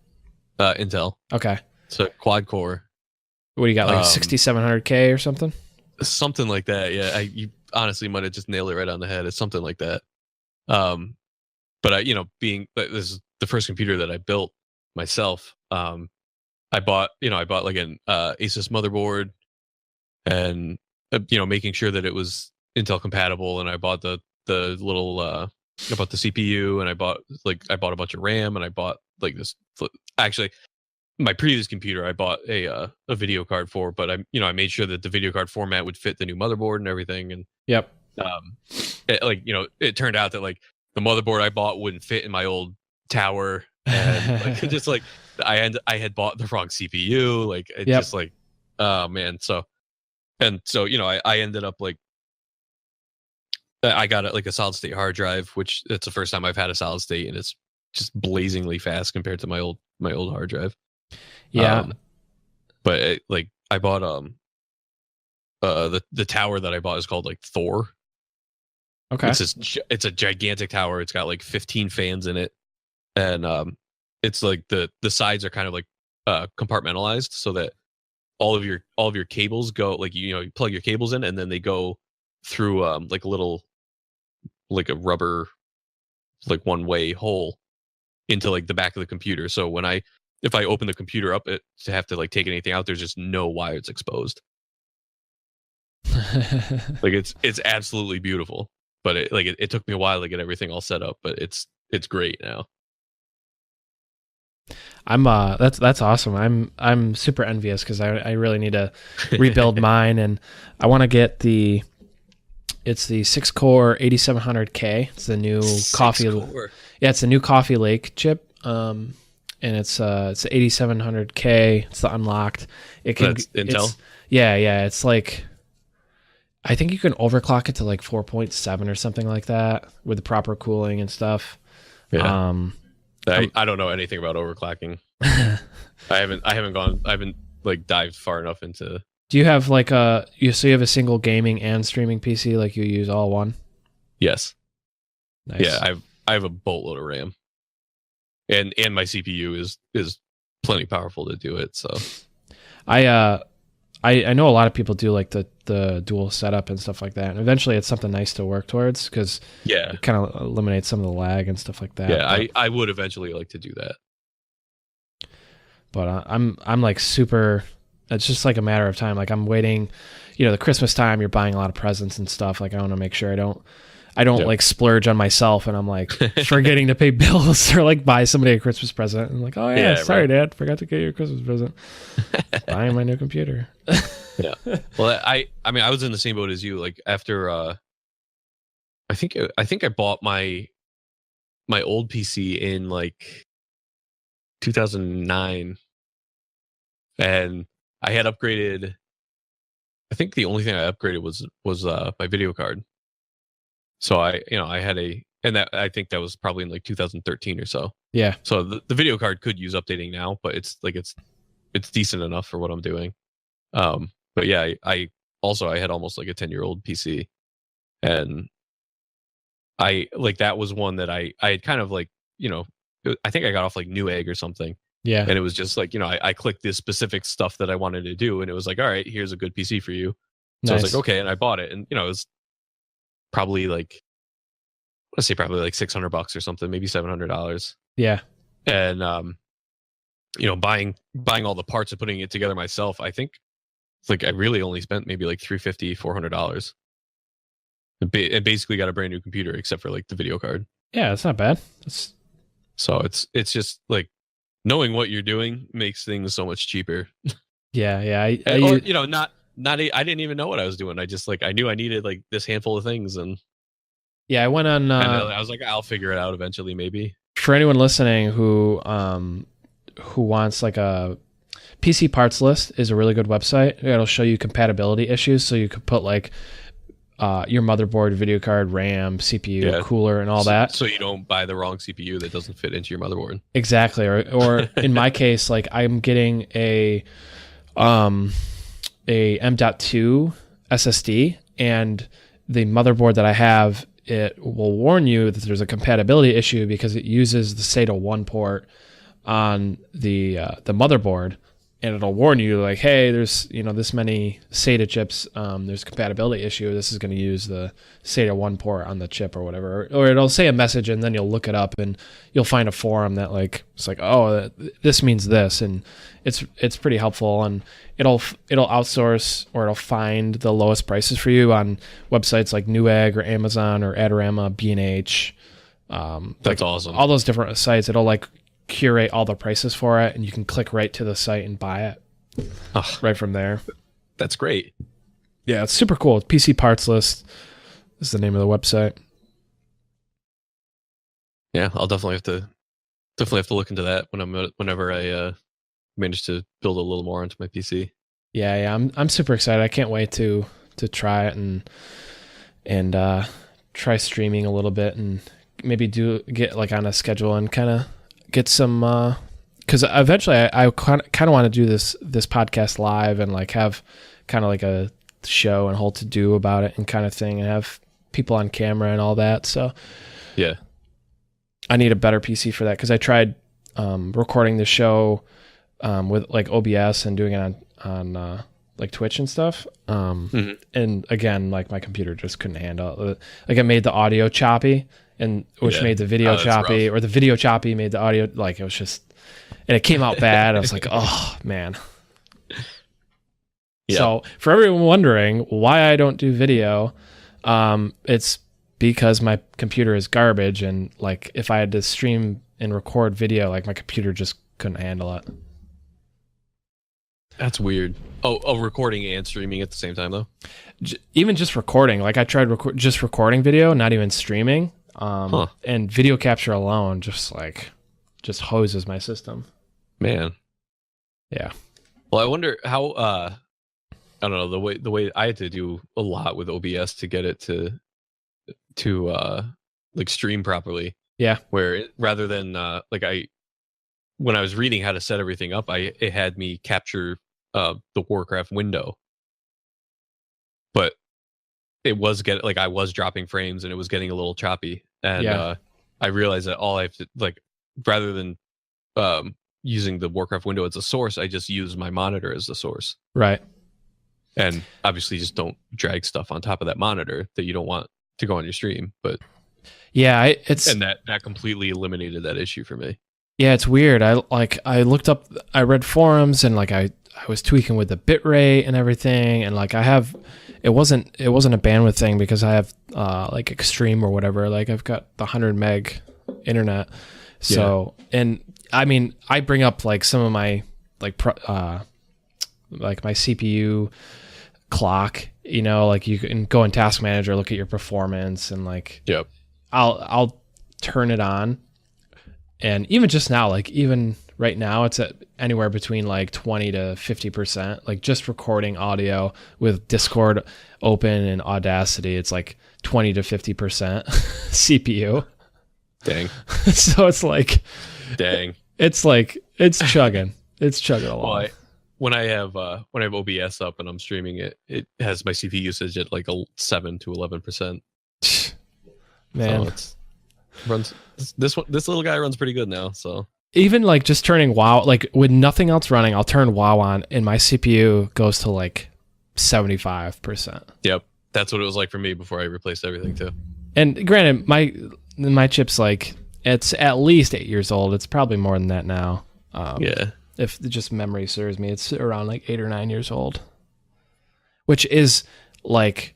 Intel. Okay. So quad core. What do you got? Like 6700K or something? Something like that. Yeah. You honestly might have just nailed it right on the head. It's something like that. But this is the first computer that I built myself. I bought like an Asus motherboard, and making sure that it was Intel compatible. And I bought the little I bought the CPU, and I bought a bunch of RAM, and I bought like this. Actually, my previous computer I bought a video card for, but I made sure that the video card format would fit the new motherboard and everything. And yep. It turned out that like the motherboard I bought wouldn't fit in my old tower, and just like I had bought the wrong CPU. Like it just like, oh man. So I ended up like I got a solid state hard drive, which it's the first time I've had a solid state, and it's just blazingly fast compared to my old hard drive. Yeah. But I bought the tower that I bought is called like Thor. Okay. It's a gigantic tower. It's got like 15 fans in it, and it's like the sides are kind of like compartmentalized so that all of your cables go like you plug your cables in, and then they go through like a little like a rubber like one way hole into like the back of the computer. So if I open the computer up to have to like take anything out, there's just no wires exposed. Like it's absolutely beautiful. But it took me a while to get everything all set up, but it's great now. That's awesome. I'm super envious because I really need to rebuild mine, and I want to get it's the 6-core 8700K. It's the new it's the new Coffee Lake chip. And it's 8700K. It's the unlocked. That's Intel. It's like, I think you can overclock it to like 4.7 or something like that with the proper cooling and stuff. Yeah. I don't know anything about overclocking. I haven't like dived far enough into. Do you have like you have a single gaming and streaming PC, like you use all one? Yes. Nice. Yeah, I have a boatload of RAM. And my CPU is plenty powerful to do it. So I know a lot of people do like the dual setup and stuff like that. And eventually it's something nice to work towards because it kind of eliminates some of the lag and stuff like that. Yeah, I would eventually like to do that. But I'm like super. It's just like a matter of time. Like I'm waiting, the Christmas time. You're buying a lot of presents and stuff. Like I want to make sure I don't like splurge on myself, and I'm like forgetting to pay bills or like buy somebody a Christmas present. And like, oh yeah, sorry, right. Dad, forgot to get you a Christmas present. Buying my new computer. Yeah. Well, I was in the same boat as you. Like after, I think I bought my old PC in like 2009, and I had upgraded. I think the only thing I upgraded was my video card. So I had I think that was probably in like 2013 or so. Yeah. So the video card could use updating now, but it's decent enough for what I'm doing. But yeah, I had almost like a 10-year-old PC, and that was one that I had kind of like, I think I got off like Newegg or something. Yeah. And it was just like, I clicked this specific stuff that I wanted to do, and it was like, all right, here's a good PC for you. So I was like, okay, and I bought it, and it was probably like, let's say probably like $600 or something, maybe $700. Yeah. And buying all the parts and putting it together myself, I think like I really only spent maybe like $350, $400. It basically got a brand new computer except for like the video card. Yeah, it's not bad. So it's just like knowing what you're doing makes things so much cheaper. Yeah. Or I didn't even know what I was doing. I just like I knew I needed like this handful of things, and yeah, I went on. I was like, I'll figure it out eventually, maybe. For anyone listening who wants like a PC parts list, is a really good website. It'll show you compatibility issues, so you could put like your motherboard, video card, RAM, CPU, cooler, and all that. So you don't buy the wrong CPU that doesn't fit into your motherboard. Exactly. Or in my case, like I'm getting a M.2 SSD, and the motherboard that I have, it will warn you that there's a compatibility issue because it uses the SATA 1 port on the motherboard, and it'll warn you like, hey, there's this many SATA chips, there's a compatibility issue. This is going to use the SATA 1 port on the chip or whatever. Or it'll say a message, and then you'll look it up and you'll find a forum that like it's like, oh, this means this, and it's pretty helpful, and it'll outsource, or it'll find the lowest prices for you on websites like Newegg or Amazon or Adorama, B&H. That's awesome. All those different sites, it'll like curate all the prices for it, and you can click right to the site and buy it right from there. That's great. Yeah, it's super cool. PC Parts List is the name of the website. Yeah, I'll definitely have to look into that whenever I manage to build a little more onto my PC. Yeah, I'm super excited. I can't wait to try it and try streaming a little bit, and maybe get like on a schedule and kind of get some, because eventually I kind of want to do this podcast live and like have kind of like a show and whole to do about it and kind of thing, and have people on camera and all that. So yeah, I need a better PC for that, because I tried recording the show with like OBS and doing it on like Twitch and stuff. And again, like my computer just couldn't handle it. Like it made the audio choppy, and which made the video choppy, or the video choppy made the audio, like it was just, and it came out bad. I was like, oh man. Yeah. So for everyone wondering why I don't do video, it's because my computer is garbage, and like if I had to stream and record video, like my computer just couldn't handle it. That's weird. Oh, recording and streaming at the same time though? Even just recording. Like I tried just recording video, not even streaming. And video capture alone just hoses my system. Man. Yeah. Well, I wonder how I don't know, the way I had to do a lot with OBS to get it to like stream properly. Yeah. Where rather than when I was reading how to set everything up, it had me capture the Warcraft window, but it was I was dropping frames and it was getting a little choppy, and I realized that all I have to, like, rather than using the Warcraft window as a source, I just use my monitor as the source. Right. And obviously just don't drag stuff on top of that monitor that you don't want to go on your stream. But yeah, and that completely eliminated that issue for me. Yeah, it's weird. I looked up, I read forums, and like I was tweaking with the bitrate and everything, and like it wasn't a bandwidth thing, because I have like Extreme or whatever. Like I've got the 100 meg internet. So and I mean, I bring up like some of my like my CPU clock, like you can go in Task Manager, look at your performance, and like I'll turn it on. And even just now, like even right now, it's at anywhere between like 20 to 50%, like just recording audio with Discord open and Audacity. It's like 20 to 50% CPU. Dang. So it's like, dang. It's like, it's chugging. It's chugging along. Well, when I have OBS up and I'm streaming it, it has my CPU usage at like 7 to 11%. Man. So runs this little guy runs pretty good now. So even like just turning WoW, like with nothing else running, I'll turn WoW on and my CPU goes to like 75%. Yep, that's what it was like for me before I replaced everything too. And granted, my chip's like, it's at least 8 years old. It's probably more than that now. If just memory serves me, it's around like 8 or 9 years old, which is like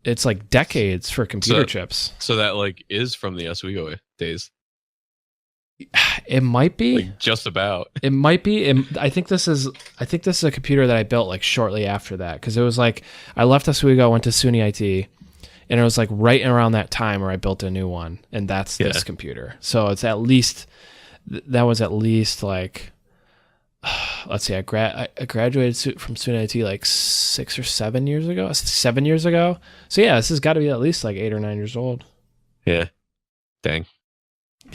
it's like decades for computer chips. So that like is from the Oswego days. It might be. Like just about. It might be. I think this is a computer that I built like shortly after that, because it was like I left Oswego, went to SUNY IT, and it was like right around that time where I built a new one, and that's this computer. So it's at least that was at least like let's see, I graduated from SUNY IT like 6 or 7 years ago. 7 years ago. So yeah, this has got to be at least like 8 or 9 years old. Yeah. Dang.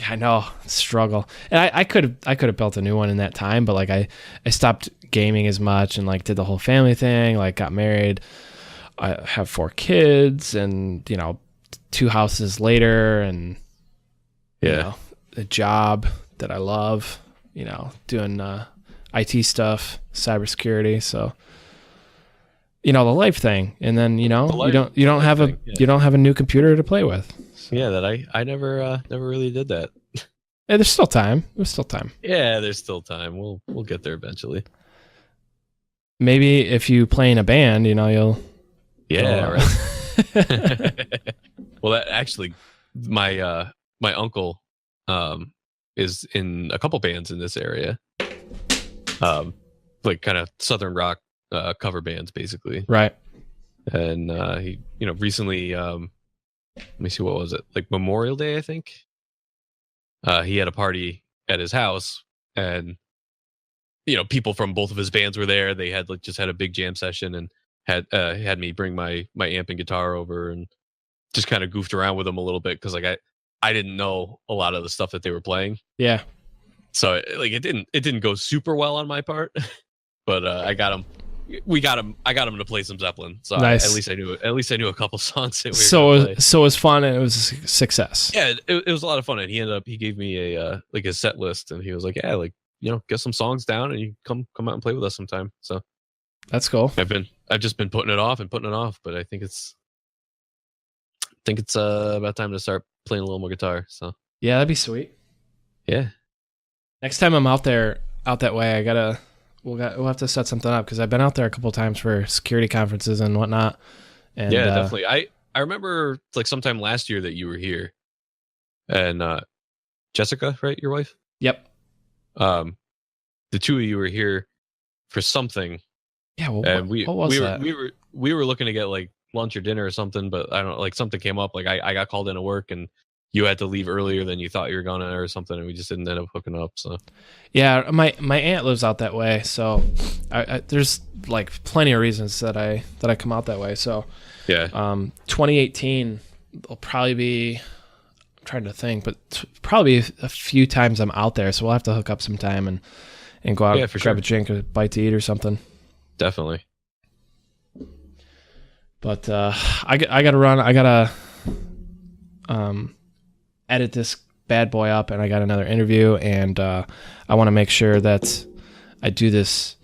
I know, struggle. And I could have built a new one in that time, but like I stopped gaming as much and like did the whole family thing, like got married. I have 4 kids and, 2 houses later, and a job that I love, doing IT stuff, cybersecurity. So, the life thing. And then, you don't have a new computer to play with. Yeah, that I never really did that. Hey, there's still time. There's still time. Yeah, there's still time. We'll get there eventually. Maybe if you play in a band, you'll. Yeah. Right. Well, that actually, my uncle is in a couple bands in this area. Like kind of southern rock cover bands, basically. Right. And he, recently. Let me see, what was it? Like Memorial Day, I think. He had a party at his house, and people from both of his bands were there. They had just had a big jam session, and had me bring my amp and guitar over, and just kind of goofed around with them a little bit, because I didn't know a lot of the stuff that they were playing. Yeah. So it didn't go super well on my part, but I got him. I got him to play some Zeppelin, so nice. At least I knew a couple songs. That so it was fun, and it was a success. Yeah, it was a lot of fun, and he gave me a set list, and he was like, yeah, get some songs down, and you come out and play with us sometime. So that's cool. I've just been putting it off, but I think it's about time to start playing a little more guitar. So yeah, that'd be sweet. Yeah. Next time I'm out that way, we'll have to set something up, because I've been out there a couple times for security conferences and whatnot. And yeah, definitely. I remember like sometime last year that you were here, and Jessica, right, your wife? Yep. The two of you were here for something. Yeah. Well, and what was that? We were looking to get like lunch or dinner or something, but I don't know, like something came up. Like I got called into work, and you had to leave earlier than you thought you were gonna, or something, and we just didn't end up hooking up. So yeah, my aunt lives out that way, so I there's like plenty of reasons that I come out that way. So yeah, 2018 will probably be, I'm trying to think, but probably a few times I'm out there, so we'll have to hook up some time and go out, grab a drink, a bite to eat or something. Definitely. But I gotta run. I gotta edit this bad boy up, and I got another interview, and I want to make sure that I do this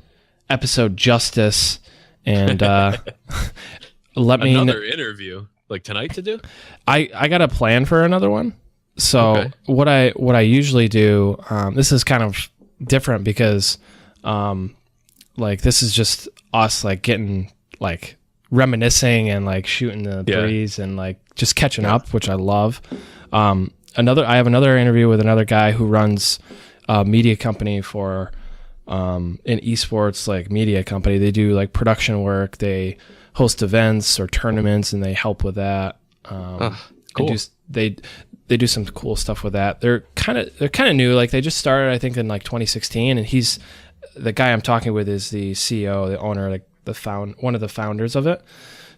episode justice, and let me another interview like tonight to do. I got a plan for another one. So what I usually do, this is kind of different, because like this is just us like getting like reminiscing and like shooting the breeze and like just catching up, which I love. I have another interview with another guy who runs a media company for an esports like media company. They do like production work. They host events or tournaments, and they help with that. Cool. They do some cool stuff with that. They're kind of new. Like they just started, I think, in like 2016, and he's the guy I'm talking with is the CEO, the owner, like one of the founders of it.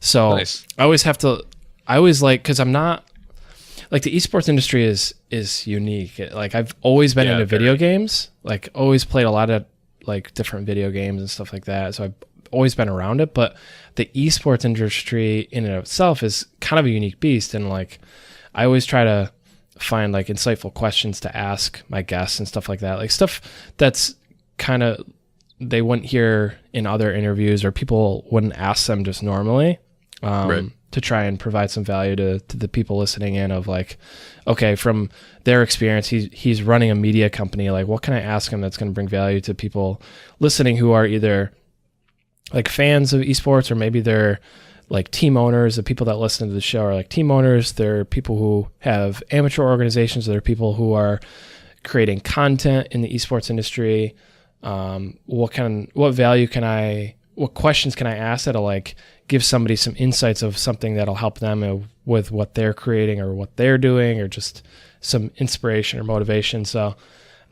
So nice. I always like, because I'm not like, the esports industry is unique. Like I've always been into video games, like always played a lot of like different video games and stuff like that. So I've always been around it, but the esports industry in and of itself is kind of a unique beast. And like, I always try to find like insightful questions to ask my guests and stuff like that. Like stuff that's kind of, they wouldn't hear in other interviews, or people wouldn't ask them just normally. Right. To try and provide some value to the people listening in, of like, okay, from their experience, he's running a media company. Like, what can I ask him that's going to bring value to people listening who are either like fans of esports, or maybe they're like team owners. The people that listen to the show are like team owners. They're people who have amateur organizations. They're people who are creating content in the esports industry. What questions can I ask that'll like give somebody some insights of something that'll help them with what they're creating or what they're doing, or just some inspiration or motivation. So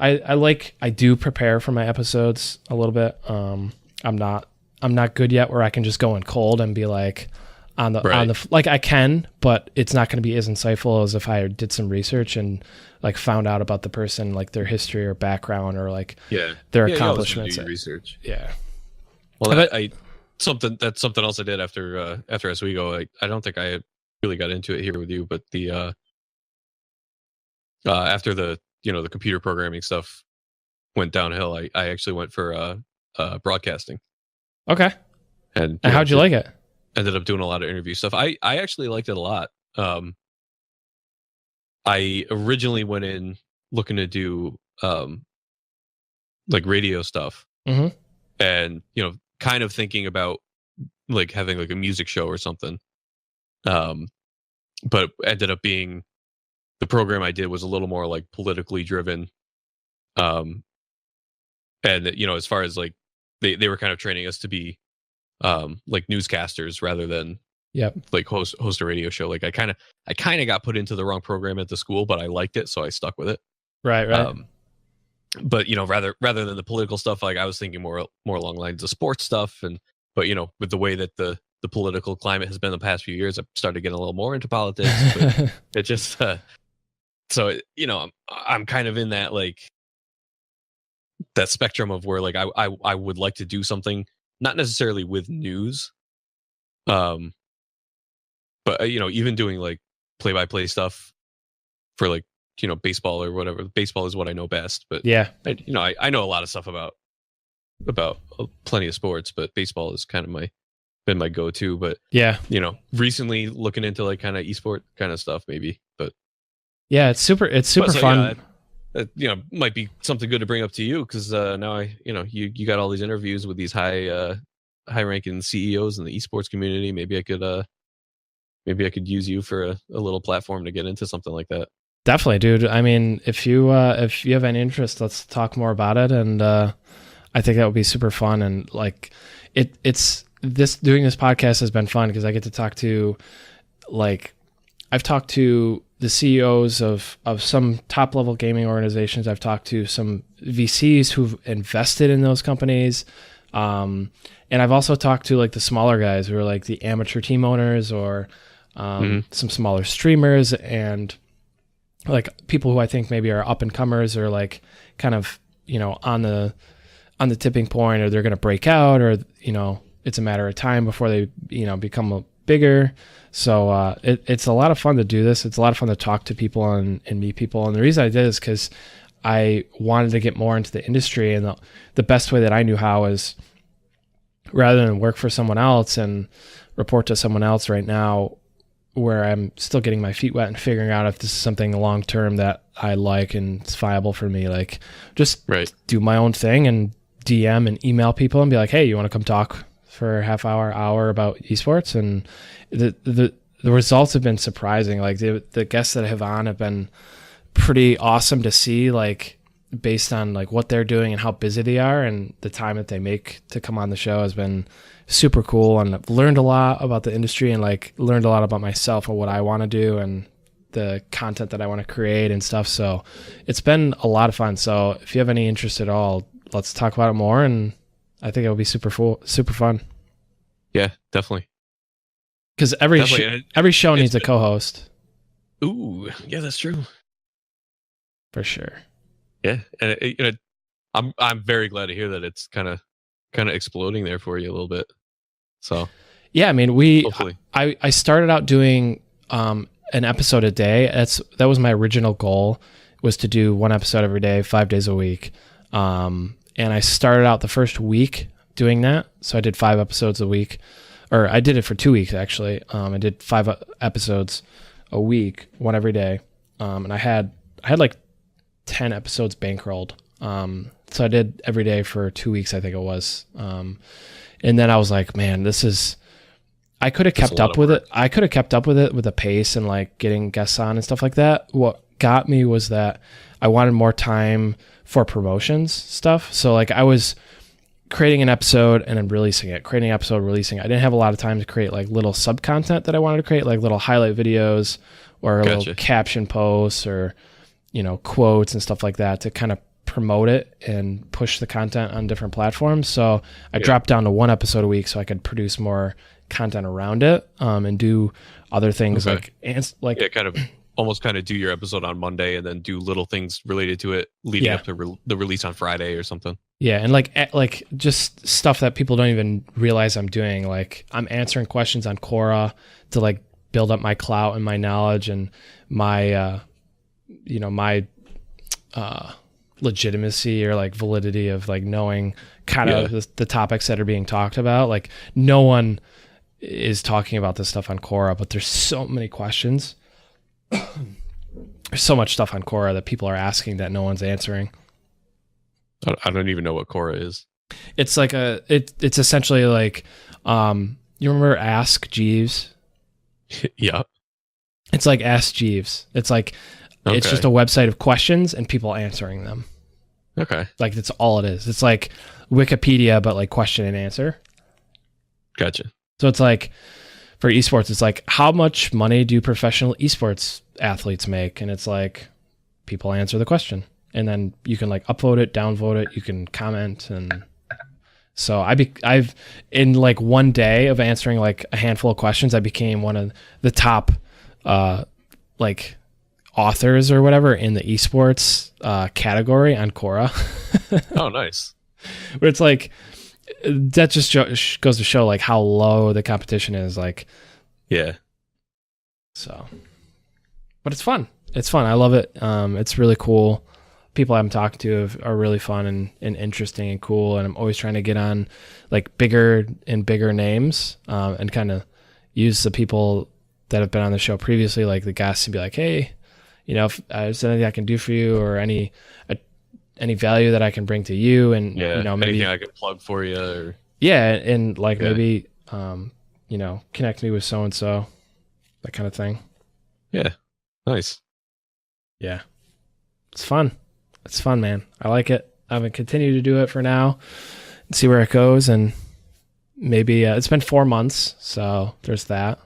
I do prepare for my episodes a little bit. I'm not good yet where I can just go in cold and be like like I can, but it's not going to be as insightful as if I did some research and like found out about the person, like their history or background or like their accomplishments. Do research. Yeah. Well, that's something else I did after Oswego. I don't think I really got into it here with you, but the after the the computer programming stuff went downhill, I actually went for broadcasting. Okay. And how'd you like it? Ended up doing a lot of interview stuff. I actually liked it a lot. I originally went in looking to do like radio stuff, and kind of thinking about like having like a music show or something. But ended up being the program I did was a little more like politically driven. And as far as like they were kind of training us to be like newscasters rather than like host a radio show. Like I kind of got put into the wrong program at the school, but I liked it, so I stuck with it. Right. But rather than the political stuff, like I was thinking more along the lines of sports stuff, but with the way that the political climate has been the past few years, I've started getting a little more into politics. But it just so I'm kind of in that like that spectrum of where like I would like to do something not necessarily with news, but even doing like play-by-play stuff for like baseball or whatever. Baseball is what I know best, but I know a lot of stuff about plenty of sports, but baseball is kind of been my go-to. But recently looking into like kind of esport kind of stuff maybe. But it's super fun. Might be something good to bring up to you because now you got all these interviews with these high-ranking CEOs in the esports community. Maybe I could use you for a little platform to get into something like that. Definitely, dude. I mean, if you have any interest, let's talk more about it. And I think that would be super fun. And like doing this podcast has been fun because I get to talk to I've talked to the CEOs of some top level gaming organizations. I've talked to some VCs who've invested in those companies. And I've also talked to like the smaller guys who are like the amateur team owners or some smaller streamers and like people who I think maybe are up and comers or like kind of, on the tipping point, or they're going to break out, or, it's a matter of time before they, become bigger. So it's a lot of fun to do this. It's a lot of fun to talk to people and meet people. And the reason I did is because I wanted to get more into the industry. And the best way that I knew how is rather than work for someone else and report to someone else right now, where I'm still getting my feet wet and figuring out if this is something long-term that I like and it's viable for me. Like just do my own thing and DM and email people and be like, hey, you want to come talk for a half hour about esports? And the results have been surprising. Like the guests that I have on have been pretty awesome to see, like based on like what they're doing and how busy they are and the time that they make to come on the show has been super cool. And I've learned a lot about the industry and like learned a lot about myself and what I want to do and the content that I want to create and stuff. So it's been a lot of fun. So if you have any interest at all, let's talk about it more. And I think it'll be super fun. Yeah, definitely. Because every show needs a co-host. Ooh, yeah, that's true. For sure. Yeah, and I'm very glad to hear that it's kind of exploding there for you a little bit. So yeah, I mean, I started out doing an episode a day. That was my original goal, was to do one episode every day, 5 days a week. And I started out the first week doing that. So I did 5 episodes a week, or I did it for 2 weeks actually. I did 5 episodes a week, one every day. And I had like 10 episodes bankrolled. So I did every day for 2 weeks, I think it was. And then I was like, man, I could have That's a kept lot up of with work. it. I could have kept up with it with the pace and like getting guests on and stuff like that. What got me was that I wanted more time for promotions stuff. So like I was creating an episode and then releasing it, creating an episode, releasing it. I didn't have a lot of time to create like little sub content that I wanted to create, like little highlight videos or Gotcha. little caption posts or, quotes and stuff like that to kind of promote it and push the content on different platforms. So I dropped down to one episode a week so I could produce more content around it, and do other things Okay. like almost kind of do your episode on Monday and then do little things related to it leading up to the release on Friday or something. Yeah, and like just stuff that people don't even realize I'm doing. Like I'm answering questions on Quora to like build up my clout and my knowledge and my my legitimacy or like validity of like knowing kind of the topics that are being talked about. Like no one is talking about this stuff on Quora, but there's so many questions. There's so much stuff on Quora that people are asking that no one's answering. I don't even know what Quora is. It's like it's essentially like, you remember Ask Jeeves? Yeah. It's like Ask Jeeves. It's like, it's just a website of questions and people answering them. Okay. Like that's all it is. It's like Wikipedia, but like question and answer. Gotcha. So it's like for esports, it's like, how much money do professional esports athletes make? And it's like people answer the question. And then you can like upvote it, downvote it. You can comment, and so I've in like one day of answering like a handful of questions, I became one of the top like authors or whatever in the esports category on Quora. Oh, nice. But it's like that just goes to show like how low the competition is. Like, yeah. So, but it's fun. It's fun. I love it. It's really cool. People I'm talking to are really fun and interesting and cool. And I'm always trying to get on like bigger and bigger names, and kind of use the people that have been on the show previously, like the guests, and be like, hey, if there's anything I can do for you or any value that I can bring to you, and maybe anything I could plug for you, or and like maybe connect me with so and so, that kind of thing. Yeah, nice. Yeah, it's fun. It's fun, man. I like it. I'm gonna continue to do it for now and see where it goes. And maybe it's been 4 months, so there's that.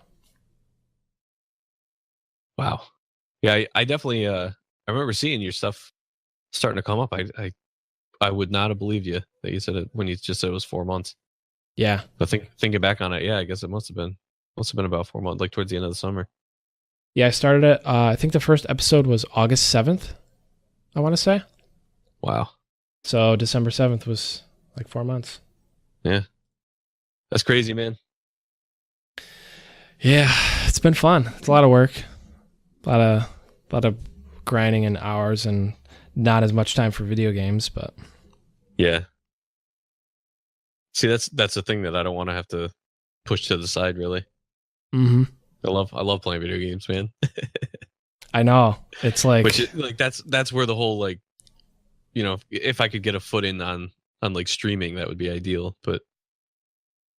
Wow. Yeah, I definitely. I remember seeing your stuff starting to come up. I would not have believed you that you said it when you just said it was 4 months. Yeah. But thinking back on it, yeah, I guess it must have been about 4 months, like towards the end of the summer. Yeah, I started it. I think the first episode was August 7th. I want to say. Wow. So December 7th was like 4 months. Yeah. That's crazy, man. Yeah, it's been fun. It's a lot of work. A lot of grinding and hours and not as much time for video games, but yeah. See, that's the thing that I don't want to have to push to the side, really. Mm-hmm. I love playing video games, man. I know. It's like, that's where the whole like, if I could get a foot in on like streaming, that would be ideal. But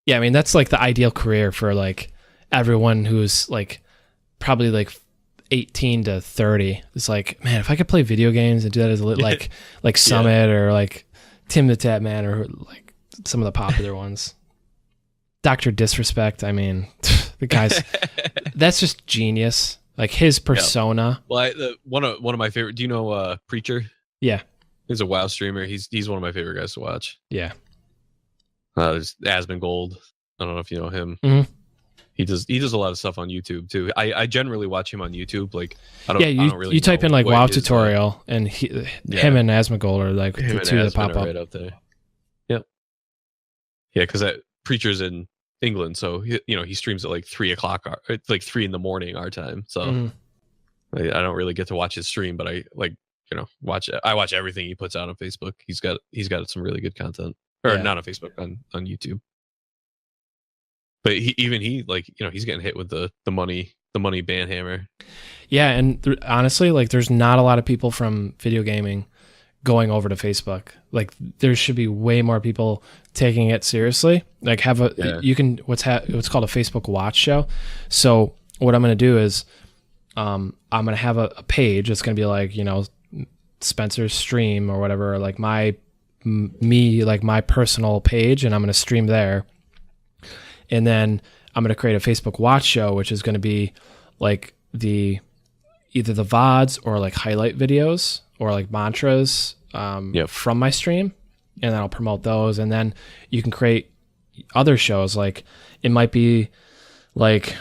yeah, I mean, that's like the ideal career for like everyone who's like probably like 18 to 30. It's like, man, if I could play video games and do that as like Summit or like Tim the Tap Man or like some of the popular ones. Dr. Disrespect. I mean, the guy's that's just genius. Like his persona. Well, one of my favorite. Do you know Preacher? Yeah, he's a WoW streamer. He's one of my favorite guys to watch. Yeah. There's Asmongold. I don't know if you know him. Mm-hmm. He does a lot of stuff on YouTube too. I generally watch him on YouTube. Like I don't really. You type in like WoW tutorial and him and Asmongold are like the two that pop up right up there. Yep. Yeah, because that Preacher's in England, so he streams at like 3:00, like 3 a.m. our time. So I don't really get to watch his stream, but I like watch it. I watch everything he puts out on Facebook. He's got some really good content, or not on Facebook, on YouTube. But he like he's getting hit with the money ban hammer. Yeah, and honestly, like there's not a lot of people from video gaming going over to Facebook. Like there should be way more people taking it seriously. Like you can what's called a Facebook Watch show. So what I'm going to do is I'm going to have a page. It's going to be like, Spencer's stream or whatever, or like my personal page, and I'm going to stream there. And then I'm going to create a Facebook Watch show, which is going to be like either the VODs or like highlight videos or like mantras from my stream, and then I'll promote those. And then you can create other shows. Like it might be like,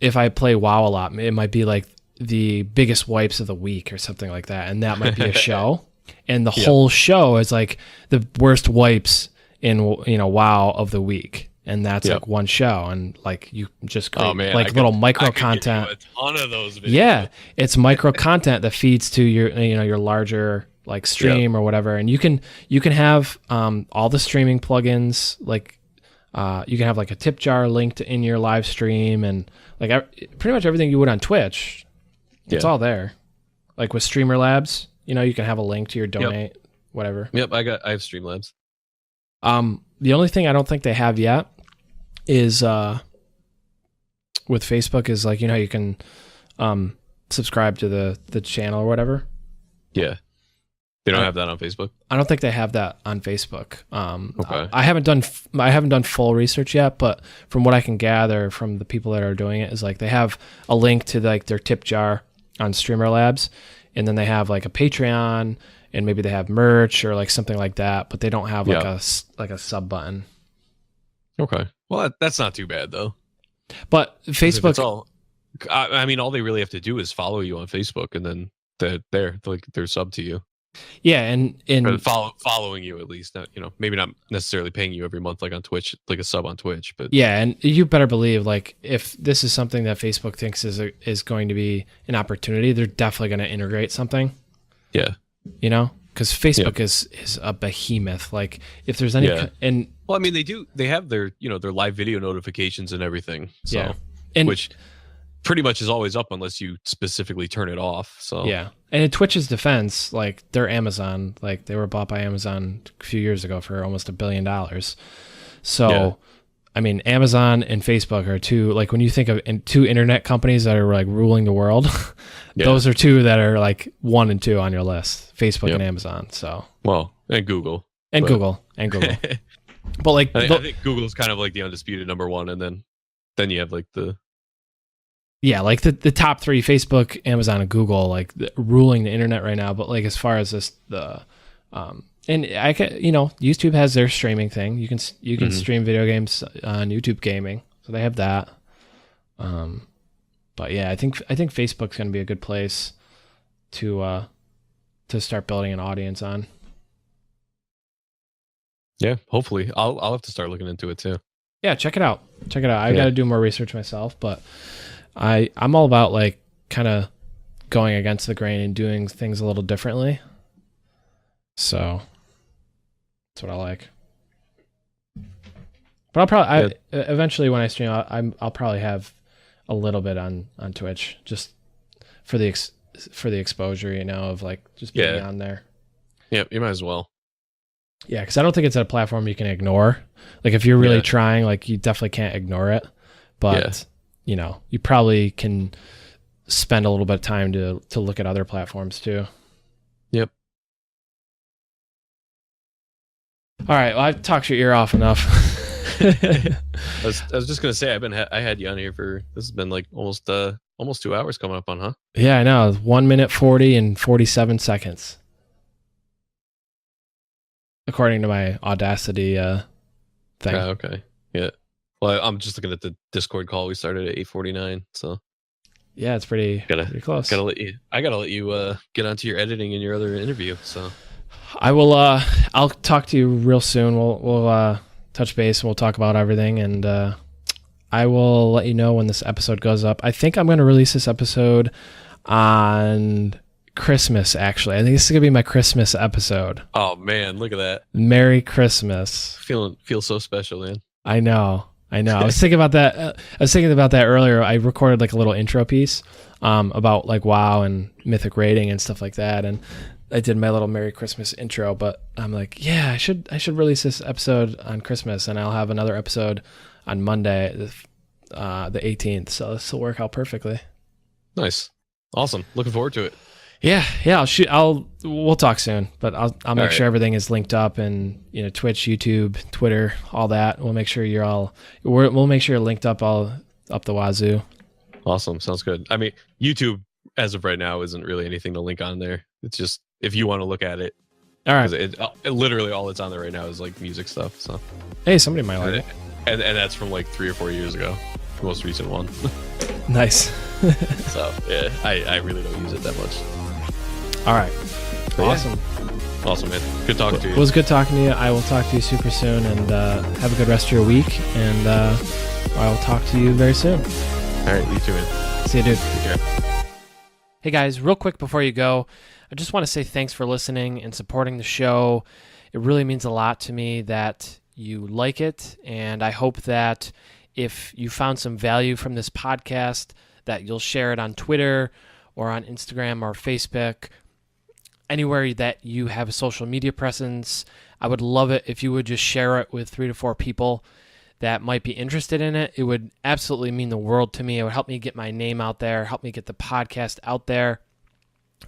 if I play WoW a lot, it might be like the biggest wipes of the week or something like that, and that might be a show. And the whole show is like the worst wipes in WoW of the week. And that's like one show, and like you just create little micro content. A ton of those videos. Yeah, it's micro content that feeds to your your larger like stream or whatever, and you can have all the streaming plugins. Like you can have like a tip jar linked in your live stream, and like pretty much everything you would on Twitch. It's all there. Like with Streamer Labs, you can have a link to your donate, whatever. Yep, I have Streamlabs. The only thing I don't think they have yet is with Facebook is like, you can subscribe to the channel or whatever. Yeah. They don't have that on Facebook? I don't think they have that on Facebook. Okay. I haven't done full research yet, but from what I can gather from the people that are doing it is like they have a link to like their tip jar on Streamer Labs, and then they have like a Patreon, and maybe they have merch or like something like that, but they don't have like a sub button. Okay. Well, that's not too bad though. But Facebook, all they really have to do is follow you on Facebook, and then they're sub to you. Yeah, and following you at least, not, maybe not necessarily paying you every month like on Twitch, like a sub on Twitch, but yeah, and you better believe like if this is something that Facebook thinks is going to be an opportunity, they're definitely going to integrate something. Yeah, because Facebook is a behemoth. Like if there's any and well, I mean they have their their live video notifications and everything. So which pretty much is always up unless you specifically turn it off. So yeah, and in Twitch's defense, like they're Amazon, like they were bought by Amazon a few years ago for almost $1 billion. So I mean, Amazon and Facebook are two, like when you think of two internet companies that are like ruling the world, those are two that are like 1 and 2 on your list, Facebook and Amazon. So and Google. Google. But like I think Google's kind of like the undisputed number 1, and then you have like the like the top 3, Facebook, Amazon, and Google, like ruling the internet right now. But like as far as this and I can, YouTube has their streaming thing. You can stream video games on YouTube Gaming, so they have that. But yeah, I think Facebook's going to be a good place to start building an audience on. Yeah, hopefully, I'll have to start looking into it too. Yeah, check it out. I got to do more research myself, but I'm all about like kind of going against the grain and doing things a little differently. So that's what I like. But I'll probably eventually when I stream, I'll probably have a little bit on Twitch just for the exposure, of like just being on there. Yeah, you might as well. Yeah, because I don't think it's a platform you can ignore. Like if you're really trying, like you definitely can't ignore it. But you probably can spend a little bit of time to look at other platforms too. Yep. All right. Well, I've talked your ear off enough. I was just gonna say I had you on here for this has been like almost 2 hours coming up on, huh? Yeah, I know. 1 minute 40 and 47 seconds, according to my Audacity thing. Okay. Yeah. Well, I'm just looking at the Discord call. We started at 8:49, so yeah, it's pretty close. I gotta let you get onto your editing and your other interview. So I will. I'll talk to you real soon. We'll touch base and we'll talk about everything, and I will let you know when this episode goes up. I think I'm going to release this episode on Christmas. Actually, I think this is gonna be my Christmas episode. Oh man, look at that! Merry Christmas! Feel so special, man. I know. I was thinking about that. Earlier. I recorded like a little intro piece about like WoW and Mythic rating and stuff like that, and I did my little Merry Christmas intro, but I'm like, yeah, I should release this episode on Christmas, and I'll have another episode on Monday, the 18th. So this will work out perfectly. Nice, awesome. Looking forward to it. Yeah. We'll talk soon, but I'll make sure everything is linked up, and Twitch, YouTube, Twitter, all that. We'll make sure we'll make sure you're linked up up the wazoo. Awesome, sounds good. I mean, YouTube as of right now isn't really anything to link on there. It's just if you want to look at it. All right. It literally all it's on there right now is like music stuff. So hey, somebody might like it. And that's from like 3 or 4 years ago, the most recent one. Nice. So yeah, I really don't use it that much. All right. But awesome. Yeah. Awesome, man. Good talking to you. It was good talking to you. I will talk to you super soon, and have a good rest of your week. And I will talk to you very soon. All right, you too, man. See you, dude. Take care. Hey guys, real quick before you go, I just want to say thanks for listening and supporting the show. It really means a lot to me that you like it, and I hope that if you found some value from this podcast, that you'll share it on Twitter or on Instagram or Facebook, anywhere that you have a social media presence. I would love it if you would just share it with 3 to 4 people that might be interested in it. It would absolutely mean the world to me. It would help me get my name out there, help me get the podcast out there.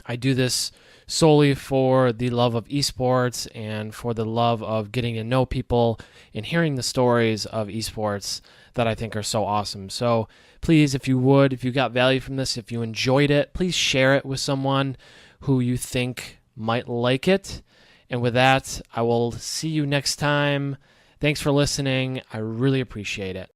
I do this solely for the love of esports and for the love of getting to know people and hearing the stories of esports that I think are so awesome. So please, if you got value from this, if you enjoyed it, please share it with someone who you think might like it. And with that, I will see you next time. Thanks for listening. I really appreciate it.